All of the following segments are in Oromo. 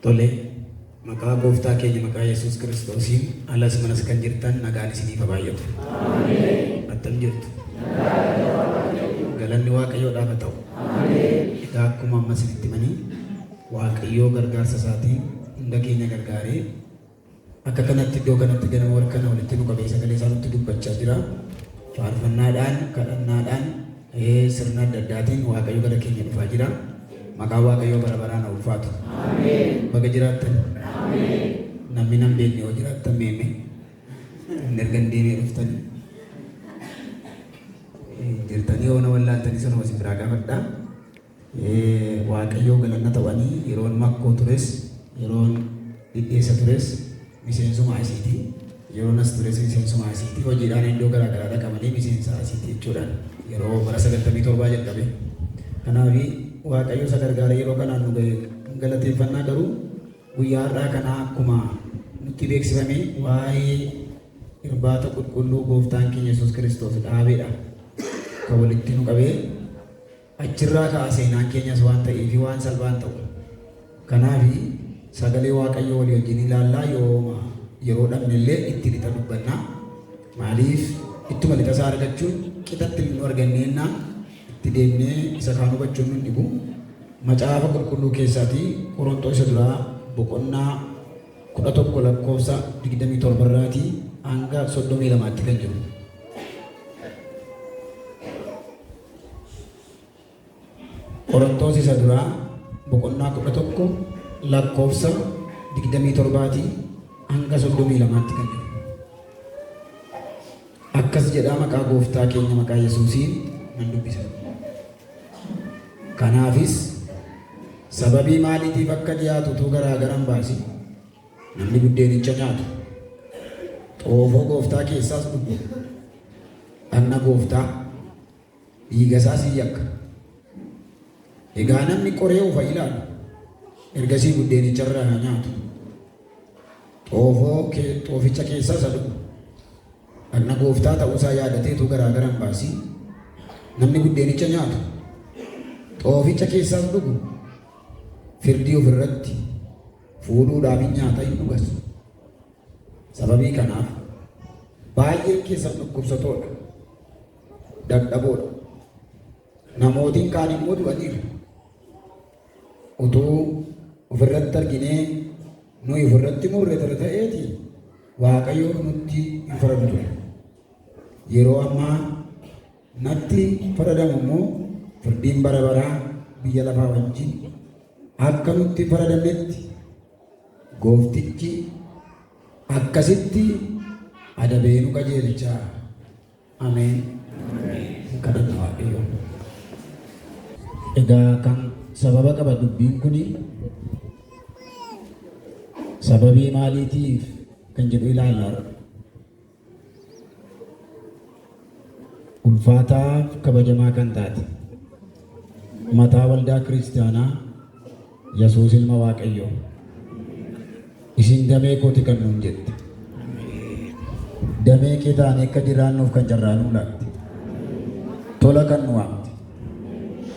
Tole, maqaa gooftaa keenya maqaa Yesuus Kiristoosiin alas manas kan jirtan nagaan isiniif haa baay'atu. Ameen. Attam jirtu. Galanni Waaqayyoodhaaf haa ta'u. Ameen. Egaa akkuma amma isinitti himanii Waaqayyoo gargaarsa isaatiin hunda keenya gargaaree akka kanatti iddoo kanatti ganama wal kana walitti nu qabee sagalee isaa nutti dubbachaa jira. Faarfannaadhaan, kadhannaadhaan, sirna adda addaatiin Waaqayyo gara keenya dhufaa jira. Maqaa Waaqayyoo bara baraan haa ulfaatu. Ameen. Baga jiraattan. Ameen. Namni nan beekne yoo jiraattan meeme. Erga hin deemee dhuftanii. Jirtanii yoo na wallaaltanii sana isin biraa gaafadhaa. Waaqayyoo galanna ta'anii yeroon makkoo tures, yeroon dhidheessa tures miseensuma asiiti. Yeroon as tures miseensuma asiiti. Hojiidhaan iddoo garaa garaa dhaqamanii miseensa asiiti jechuudhaan. Yeroo bara 97 jalqabe. Kanaaf Waaqayyo isa gargaaree yeroo kanaan nu galateeffannaa garuu guyyaa har'aa kanaa akkuma nutti beeksifame waa'ee irbaata qulqulluu gooftaan keenya Yesuus Kiristoos dhaabeedha. Kan walitti nu qabee achirraa ka'a seenaan keenyas waan ta'eef waan salphaan ta'u. Kanaaf sagalee Waaqayyoo walii wajjin ilaallaa yeroo dhabnellee itti lixa dubbannaa. Maaliif ittuma lixa isaa argachuun qixatti nu arganneennaa itti deemnee isa kaan hubachuun nu dhibu. Macaafa qulqulluu keessaatii Qorontoo isa duraa boqonnaa 11 lakkoofsa 27 irraatii hanga 32tti kan jiru. Qorontoos isa duraa boqonnaa 11 lakkoofsa 27 hanga 32tti kan jiru. Akkas jedhaa maqaa gooftaa keenya maqaa Yesuusiin nan dubbisa. Kanaafis sababii maaliitiif akka dhiyaatu utuu garaa garan baasi namni buddeenicha nyaatu xoofoo gooftaa keessaas dhugu dhagna gooftaa dhiiga isaas hin yakka. Egaa namni qoree ufa ilaalu ergasii buddeenicharraa nyaatu xooficha keessaas dhugu dhagna gooftaa ta'uusaa yaadateetu garaa garan baasi namni buddeenicha nyaatu xooficha keessaas dhugu firdii ofirratti fuudhuudhaaf hin nyaata hin dhugas. Sababii kanaaf baay'een keessan dhukkubsatoodha, dadhaboodha. Namootiin kaan immoo du'aniiru. Utuu ofirratti arginee nuyi ofirratti murre ture ta'eeti Waaqayyo nutti hin faradu ture. Yeroo ammaa natti faradamu immoo firdiin bara baraa biyya lafaa wajjin akka nutti faradamnetti gooftichi akkasitti adabee nu qajeelchaa. Ameen. Kadhanna Waaqayyo. Egaa kan sababa qaba dubbiin kuni sababii maaliitiif kan jedhu ilaallaa. Ulfaataaf kabajamaa kan taate mataa waldaa kiristaanaa Yesuus ilma Waaqayyoo isin damee kooti kan nuun jette. Damee kee taanee akka jiraannuuf kan carraa nuu laatti. Tola kan nu waamte.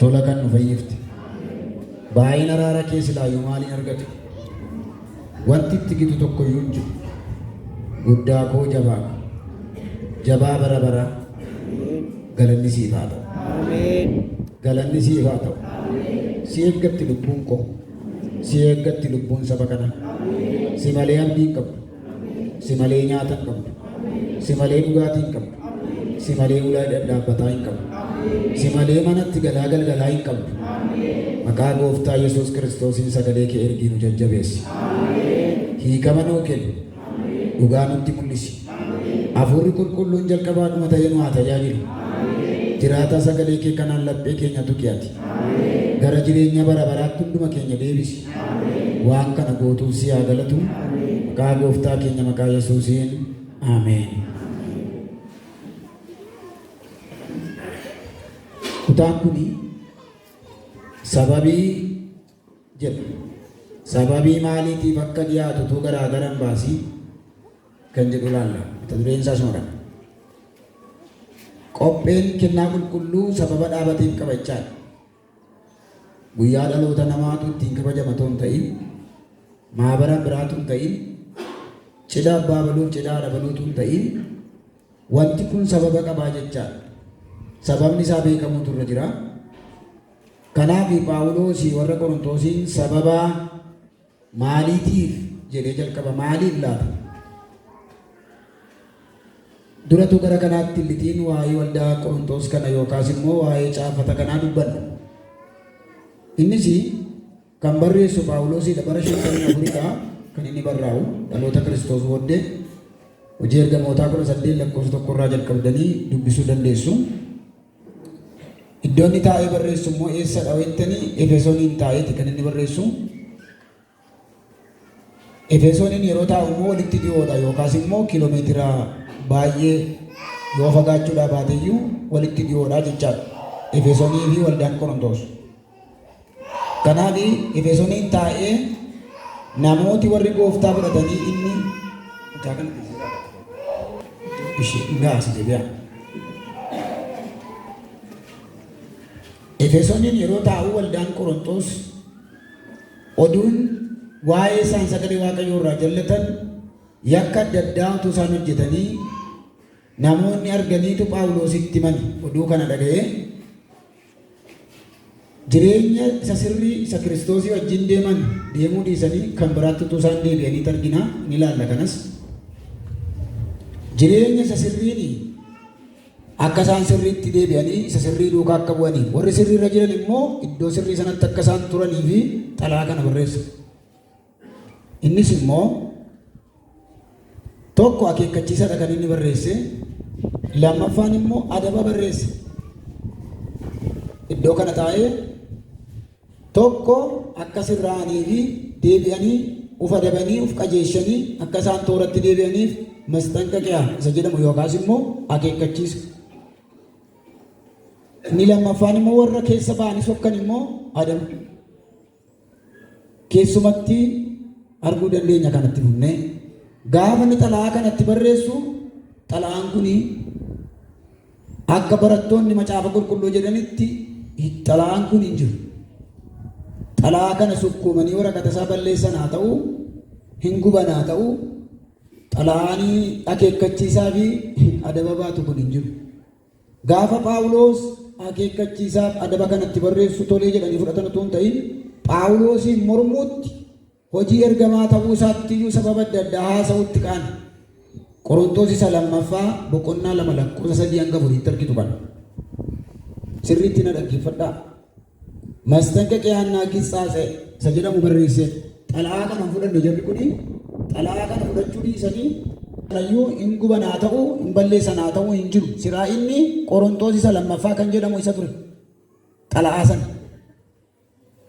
Tola kan nu fayyifte. Baay'ina araara kee silaayyuu maaliin argatu? Wanti itti gitu tokko iyyuu hin jiru. Guddaa koo jabaa ko. Jabaa bara baraa. Galanni siif haa ta'u. Galanni siif haa ta'u. Si eeggatti lubbuun koo. Si eeggatti lubbuun saba kana. Si malee abdii hin qabdu. Si malee nyaata hin qabdu. Si malee dhugaatii hin qabdu. Si malee ulaa dhadhaabbataa hin qabdu. Si malee manatti galgalaa hin qabdu. Maqaa gooftaa Yesuus Kiristoosiin sagalee kee ergii nu jajjabeessi. Hiikama nuu kenni. Dhugaa nutti mul'isi. Hafuurri qulqulluun jalqabaadhuma ta'ee nu haa tajaajilu. Jiraata sagalee kee kanaan laphee keenya tuqiyaati. Gara jireenya bara baraatti hunduma keenya deebisi. Waan kana gootuuf si haa galatu. Maqaa gooftaa keenya maqaa Yesuusiin. Ameen. Kutaan kuni sababii jedhu. Sababii maaliitiif akka dhiyaatu utuu garaa garan baasi kan jedhu laalla. Mata dureen isaa soora. Qopheen kennaa qulqulluu sababa dhaabateef qabachaadha. Guyyaa dhaloota namaatu ittiin kabajama ta'uu ta'in maabaran biraatuun ta'in cidha abbaa baluu cidha haadha baluutuun ta'in wanti kun sababa qabaa jechaadha. Sababni isaa beekamutu irra jira. Kanaaf Phaawulos warra Qorontosiin sababa maaliitiif jedhee jalqaba. Maaliif laata? Duratu gara kanaatti litiin waa'ee waldaa Qorontos kana yookaas immoo waa'ee caafata kanaa dubbanna. Innis kan barreessu Phaawulosidha. Bara 54 kan inni barraa'u dhaloota Kiristoos booddee. Hojii ergamootaa 18 lakkoofsa 1 irraa jalqabdanii dubbisuu dandeessu. Iddoon inni taa'ee barreessu immoo eessadha jettanii Efesooniin taa'eeti kan inni barreessu. Efesooniin yeroo taa'u immoo walitti dhiyoodha yookaas immoo kiiloomeetira baay'ee yoo fagaachuudhaa baateyyuu walitti dhiyoodha jechaadha. Efesoonii fi waldaan Qorontos. Kanaaf Efesooniin taa'ee namooti warri gooftaa fudhatanii inni Efesooniin yeroo taa'u waldaan Qorontos oduun waa'ee isaan sagalee Waaqayyoo irraa jallatan yakka adda addaa utuu isaan hojjetanii namoonni arganiitu Phaawulositti himani. Oduu kana dhaga'ee jireenya isa sirrii isa Kiristoosii wajjin deemuu dhiisanii kan biraatti utuu isaan deebi'anii argina. Ni ilaalla kanas. Jireenya isa sirriin akka isaan sirriitti deebi'anii isa sirrii duukaa akka bu'anii warri sirriirra jiran immoo iddoo sirrii sanatti akka isaan turanii fi xalaa kana barreessa. Innis immoo tokko akeekkachiisadha kan inni barreesse, lammaffaan immoo adaba barreesse. Iddoo kana taa'ee tokko akka sirraa'anii fi deebi'anii uf adabanii uf qajeeshanii akka isaan tooratti deebi'aniif mastanqaqiyaa isa jedhamu yookaas immoo akeekkachiisa. Inni lammaffaan immoo warra keessa ba'anii sokkan immoo adaba. Keessumatti arguu dandeenya kanatti fufnee gaafa inni xalaa kanatti barreessu xalaan kuni akka barattoonni macaafa qulqulluu jedhanitti xalaan kun hin jiru. Xalaa kana sukkuumanii waraqata isaa balleessan haa ta'u hin guban haa ta'u xalaanii akeekkachiisaa fi adaba baatu kun hin jiru. Gaafa Phaawulos akeekkachiisaaf adaba kanatti barreessu tolee jedhanii fudhatan utuu hin ta'in Phaawulosiin mormuutti hojii ergamaa ta'uu isaatti iyyuu sababa adda addaa haasa'utti ka'an. Qorontos isa lammaffaa boqonnaa 2 lakkoofsa 3 hanga 4 argitu kana. Sirriitti na dhaggeeffadhaa. Mastanqaqiyaannaa qixxaase isa jedhamu barreesse xalaa kana fudhanne jarri kuni xalaa kana fudhachuu dhiisanii Rayyuu hin guban haa ta'u hin balleessan haa ta'u hin jiru. Siraa inni Qorontos isa lammaffaa kan jedhamu isa ture. Xalaa sana.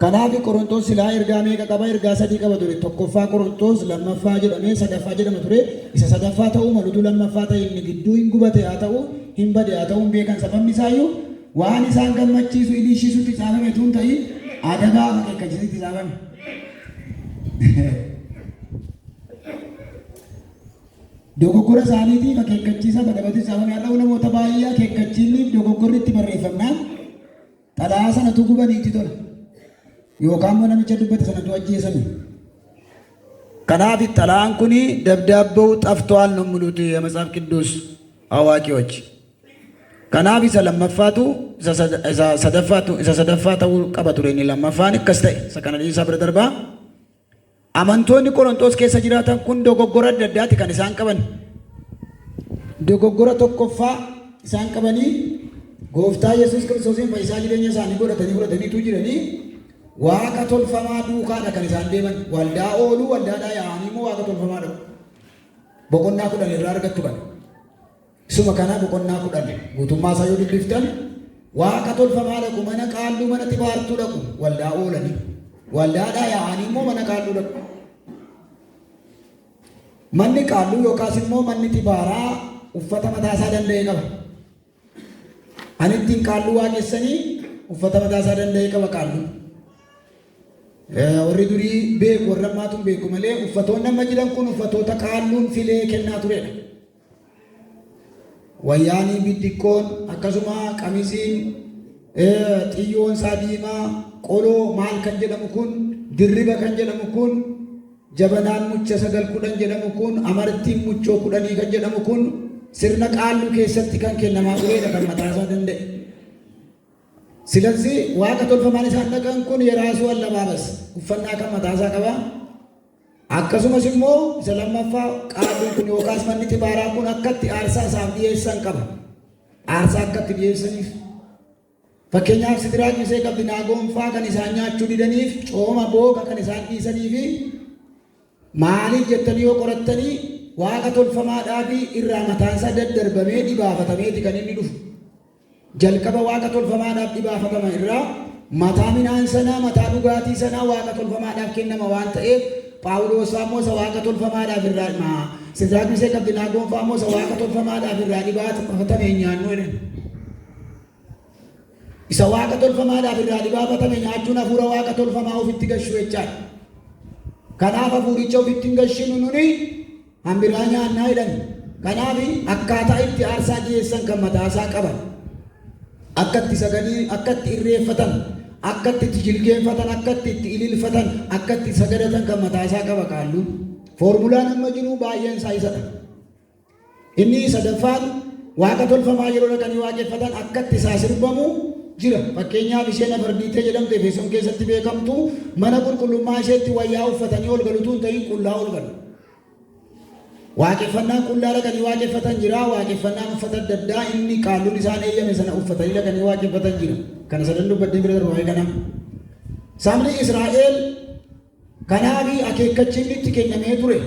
Kanaaf Qorontos silaa ergaa meeqa qaba? Ergaa 3 qaba ture. Tokkoffaa Qorontos, lammaffaa jedhamee sadaffaa jedhama ture. Isa sadaffaa ta'uu malutu lammaffaa ta'e inni gidduu hin gubate haa ta'u hin bade haa ta'u hin beekan. Sababni isaayyuu waan isaan gammachiisu ilishisutti caafame tun ta'in adabaa akeekkachiisutti caafame. Dogoggora isaaniitiif akeekkachiisa badabatti caafame. Haa ta'u namoota baay'ee akeekkachiisni dogoggorri itti barreeffamnaan xalaa sanatu gubaniitti tola. Yookaan immoo namicha dubbate sanatu ajjeesame. Kanaaf xalaan kun dabdaabboo xafto'al ነው የሚሉት የመጽሐፍ ቅዱስ አዋቂዎች። Kanaaf isa lammaffaatu isa sadaffaa ta'uu qaba ture inni lammaffaan akkas ta'e. Isa kana dhiisaa bira darbaa. Amantoonni Qorontos keessa jiraatan kun dogoggora adda addaati kan isaan qaban. Dogoggora tokkoffaa isaan qabanii Gooftaa Yesuus Kiristoosiin fayyisaa jireenya isaanii godhataniitu jiranii waaqa tolfamaa duukaadha kan isaan deeman. Waldaa ooluu waldaadhaa yaa'anii immoo waaqa tolfamaa dhabu. Boqonnaa 10 irraa argattu kana. Isuma kana boqonnaa 10 guutummaa isaa yoo dubbiftan waaqa tolfamaa dhaqu, mana qaalluu mana xibaartuu dhaqu, waldaa oolanii. Waldaadhaa yaa'anii immoo mana qaalluu dhaqu. Manni qaalluu yookaas immoo manni xibaaraa uffata mataa isaa danda'e qaba. Ani ittiin qaalluu waaqessanii uffata mataa isaa danda'e qaba qaalluu. Warri durii beeku warra ammaatuun beeku malee uffatoonni amma jiran kun uffatoota qaalluun filee kennaa turedha. Wayyaanii biddiqqoon akkasuma qamisiin xiyyoon isaa diimaa qoloo maal kan jedhamu kun dirriba kan jedhamu kun jabanaan mucha sagal kudhan jedhamu kun amartiin muchoo kudhanii kan jedhamu kun sirna qaalluu keessatti kan kennamaa turedha kan mataasaa danda'e. Silazii waaqa tolfamaan isaan dhaqan kun yeraasuu allabaabas uffannaa kan mataasaa qaba. Akkasumas immoo isa lammaffaa qaalluun kun yookaas manni xibaaraa kun akkatti aarsaa isaaf dhiyeessan qaba. Aarsaa akkatti dhiyeessaniif. Fakkeenyaaf Sidiraaq Miseek Abdinaagoon fa'aa kan isaan nyaachuu didaniif cooma booka kan isaan dhiisaniifi maaliif jettanii yoo qorattanii waaqa tolfamaadhaa fi irraa mataasaa daddarbamee dhibaafatameeti kan inni dhufu. Jalqaba waaqa tolfamaadhaaf dhibaafatama irraa mataa midhaan sanaa mataa dhugaatii sanaa waaqa tolfamaadhaaf kennama waan ta'eef Phaawulos ammoo isa waaqa tolfamaadhaaf irraa Sidiraaq Miseek Abdinaagoon fa'aa ammoo isa waaqa tolfamaadhaaf irraa dhibaafatame nyaannu jedhan. Isa waaqa tolfamaadhaaf irraa dhibaafatame nyaachuun hafuura waaqa tolfamaa ofitti gashu jechaadha. Kanaaf hafuuricha ofitti hin gashinu nuni hambiraa nyaannaa jedhan. Kanaaf akkaataa itti aarsaa dhiyeessan kan mataasaa qaban. Akkatti sagadii, akkatti irreeffatan, akkatti itti jilgeenfatan, akkatti itti ililfatan, akkatti sagadatan kan mataasaa qaba qaalluun. Foormulaan amma jiru baay'een isaa isadha. Inni sadaffaan waaqa tolfamaa yeroo dhaqanii waaqeffatan akkatti isaa sirbamu jira. Fakkeenyaaf isheen Afardiitee jedhamte Efesoon keessatti beekamtu mana qulqullummaa isheetti wayyaa uffatanii ol galutu hin ta'in qullaa ol galu. Waaqeffannaan qullaa dhaqanii waaqeffatan jira. Waaqeffannaan uffata adda addaa inni qaalluun isaan eeyyame sana uffatanii dhaqanii waaqeffatan jira. Kana sadan dubbadhee bira darbaa'ee kana. Sabni Israa'el kanaaf akeekkachiifni itti kennamee ture.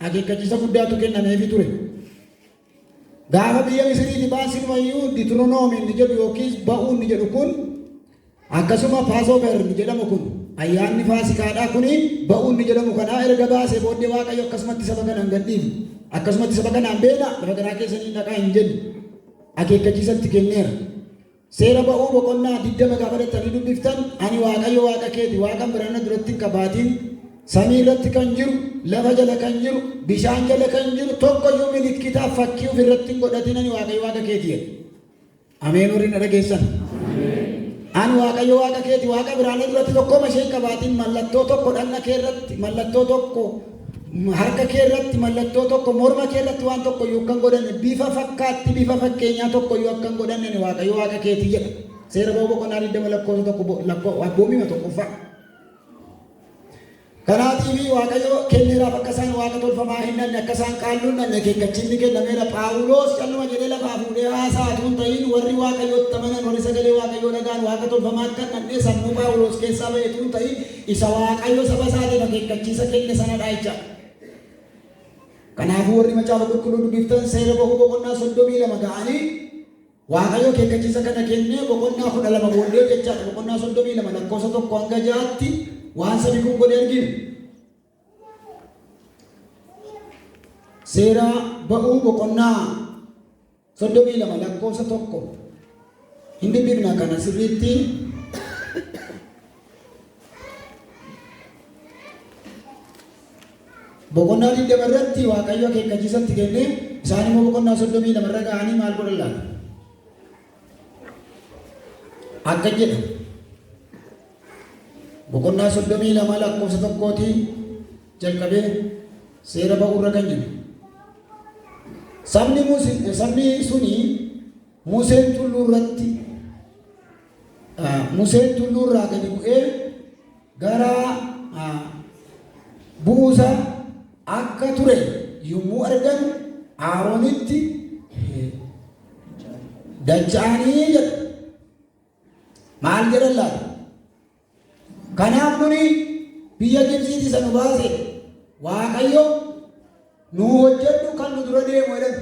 Akeekkachiisa guddaatu kennameefi ture. Gaafa biyya Misiriiti baasin wayyuu Diitiroonoomii ni jedhu yookiis ba'uun ni jedhu kun akkasuma Paasoover ni jedhamu kun ayyaanni Faasikaadhaa kuni ba'uun ni jedhamu kanaa erga baasee booddee Waaqayyo akkasumatti saba kanaan gadhiifi. Akkasumatti saba kanaan beela lafa garaa keessanii dhaqaa hin jennu. Akeekkachiisatti kenneera. Seera ba'uu boqonnaa 20 gaafa dhattanii dubbiftan ani Waaqayyo Waaqa keeti Waaqan biraan duratti hin qabaatiin samii irratti kan jiru lafa jala kan jiru bishaan jala kan jiru tokkoyyuu milikkitaaf fakkii ofirratti hin godhatin ani Waaqayyo Waaqa keeti jedhe. Ameen warri na dhageessan. Ani Waaqayyo Waaqa keeti Waaqa biraan duratti tokkoma ishee qabaatiin mallattoo tokko dhagna kee irratti mallattoo tokko harka kee irratti mallattoo tokko morma kee irratti waan tokkoyyuu kan godhanne bifa fakkaatti bifa fakkeenyaa tokkoyyuu akkan godhanne ani Waaqayyo Waaqa keeti jedha. Seera ba'uu boqonnaa 20 lakkoofsa tokko abboomima tokkoffaa. Kanaatiif Waaqayyo kenneeraaf akka isaan waaqa tolfamaa hin dhanne akka isaan qaalluun dhanne akeekkachiifni kennameera. Phaawulos calluma jedhee lafaa fuudhee haasaatu hin ta'in warri Waaqayyootti amanan warri sagalee Waaqayyoo dhagaan waaqa tolfamaa akka hin dhanne sammuu Phaawulos keessaa ba'eetu hin ta'in isa Waaqayyo saba isaatiif akeekkachiisa kenne sanadha jecha. Kanaafuu warri macaafa qulqulluu dubbiftan seera ba'uu boqonnaa 32 ga'anii Waaqayyo akeekkachiisa kana kennee boqonnaa 12 booddee jechaadha. Boqonnaa 32 lakkoofsa 1 hanga 6tti waan sabi kun godhe arginu. Seera ba'uu boqonnaa 32 lakkoofsa 1 hin dubbifna kana sirriitti. Boqonnaa 20 irratti Waaqayyo akeekkachiisatti kenne isaan immoo boqonnaa 32 irra ga'anii maal godhan laata? Akka jedha boqonnaa 32 lakkoofsa 1 jalqabee seera ba'uu irra kan jiru. Sabni suni Museen tulluu irraa gadi bu'ee gara buusa akka ture yommuu argan Aroonitti dacha'anii jedha. Maal jedhan laata? Kanaaf nuni biyya Gibsiiti isa nu baase Waaqayyo nu hojjedhu kan nu dura deemu jedhan.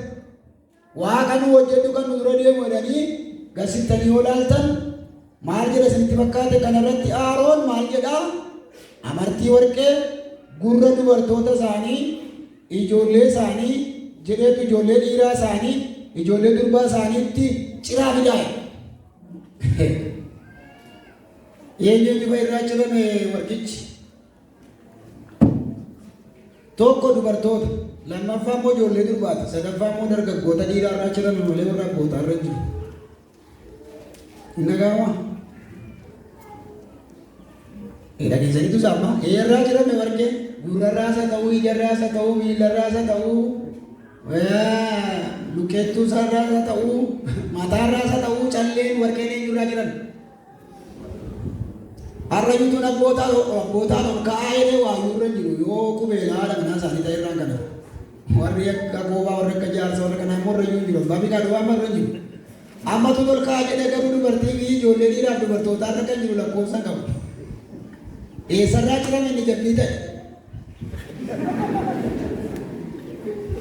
Waaqa nu hojjedhu kan nu dura deemu jedhanii garsittanii yoo laaltan maal jedha isinitti fakkaate kanarratti Aroon maal jedhaa? Amartii warqee gurra dubartoota isaanii ijoollee isaanii jedheetu ijoollee dhiiraa isaanii ijoollee durbaa isaaniitti ciraa fidaa. Eenyuun bifa irraa cirame warqichi? Tokko dubartoota, lammaffaa immoo ijoollee durbaati, sadaffaa immoo dargaggoota dhiiraa irraa cirame malee warra abbootaa irra jiru. Hin dhaga'amaa? Dhageessaniitu saama irraa cirame warqee gurrarraasa ta'uu, ijarraasa ta'uu, miilarraasa ta'uu, lukeettuu sarraasa ta'uu, mataarraasa ta'uu, calleen warqeen eenyurraa jiran. Harrayuutuun abbootaa ol ka'aa jedhee waa yuurra jiru yoo qubeelaa dhaminaa isaanii ta'e irraan kana. Warri akka goobaa, warri akka jaarsa, warri kanaa immoo irra jiru. Babi kaaduu amma irra jiru. Ammatu ol ka'aa jedhee garuu dubartii fi ijoollee dhiiraaf dubartootaa irra kan jiru lakkoofsa qabu. Eessarraa cirame inni jabbii ta'e.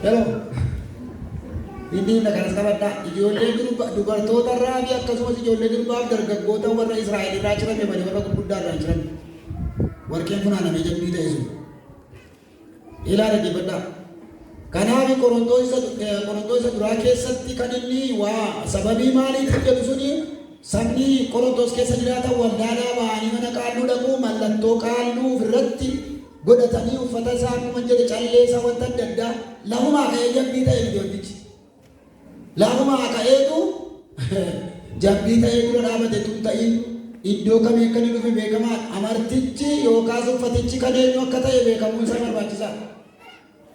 Hello. Inni kanas qabadhaa. Ijoollee dubartoota irraa fi akkasumas ijoollee durbaaf dargaggoota warra Israa'el irraa cirame malee warra gurguddaa irraa cirame. Warqeen funaanamee jabbii ta'e sun. Ilaala dhaggeeffadhaa. Kanaaf Qorontoos isa duraa keessatti kan inni waa sababii maaliitiif jedhu suni sabni Qorontoos keessa jiraatan waldaadhaa ba'anii mana qaalluu dhaquu mallattoo qaalluu ofirratti godhatanii uffata isaa akkuma jedhe calleessa wanta adda addaa lafumaa ka'ee jabbii ta'e ijoollichi. Lafumaa ka'eetu jabbii ta'ee dura dhaabate tun ta'in iddoo kamii akka inni dhufe beekamaa amartichi yookaas uffatichi kan eenyu akka ta'e beekamuun isa barbaachisaa.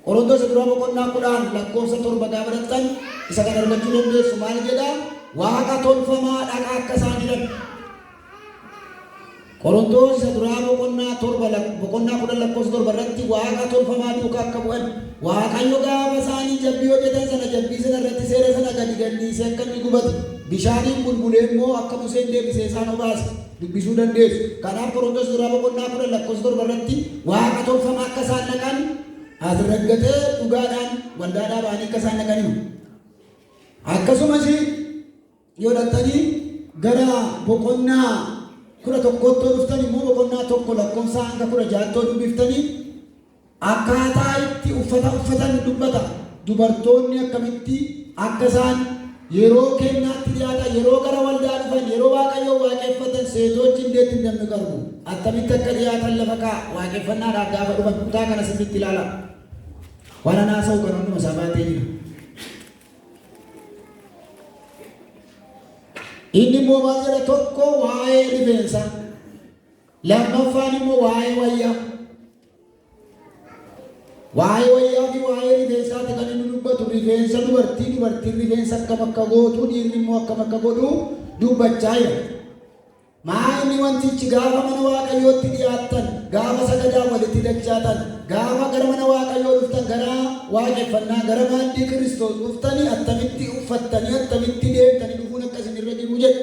Qorontoos duraa boqonnaa 10 lakkoofsa 7 gaafa dhaqxan isa kan argachuu dandeessu maal jedha? Waaqa tolfamaa dhaqa akka isaan jiran. Qorontoos duraa boqonnaa 10 lakkoofsa 7 irratti waaqa tolfamaa duukaa akka bu'an. Waaqayyo gaafa isaanii jabbii hojjetan sana jabbii sana irratti seera sana gadi gadhiisee akka inni gubatu bishaaniin bulbulee immoo akka Museen deebisee isaan obaase dubbisuu dandeessu. Kanaaf Qorontoos duraa boqonnaa 10 lakkoofsa 7 irratti waaqa tolfamaa akka isaan dhaqan asirraggatee dhugaadhaan waldaadhaa ba'anii akka isaan dhaqaniiru. Akkasumas yoo dhattanii gara boqonnaa 11tti dhuftan immoo boqonnaa 1 lakkoofsa hanga 16 dubbiftanii akkaataa itti uffata uffatan dubbata. Dubartoonni akkamitti akka isaan yeroo kennaatti dhiyaatan, yeroo gara waldaa dhufan, yeroo waaqayyoo waaqeffatan seetochi indeetti hin namni qabu. Attamitti akka dhiyaatan lafa kaa waaqeffannaadhaaf gaafa dhufan kutaa kana sirriitti ilaala. Waan anaasa'u kan hunduma isaa baatee jira. Inni immoo maal jedha? Tokko waa'ee rifeensaa, lammaffaan immoo waa'ee wayyaa. Waa'ee wayyaa fi waa'ee rifeensaati kan inni dubbatu. Rifeensa dubartiin rifeensa akkam akka gootu, dhiirri immoo akkam akka godhu dubbachaa jira. Maa inni wantichi gaafa mana waaqayyootti dhiyaattan, gaafa sagadaa walitti dachaatan, gaafa gara mana waaqayyoo dhuftan, gara waaqeffannaa, gara maaddii Kiristoos dhuftanii attamitti uffattanii attamitti deemtanii dhufuun akkasin irra jiru jedhe.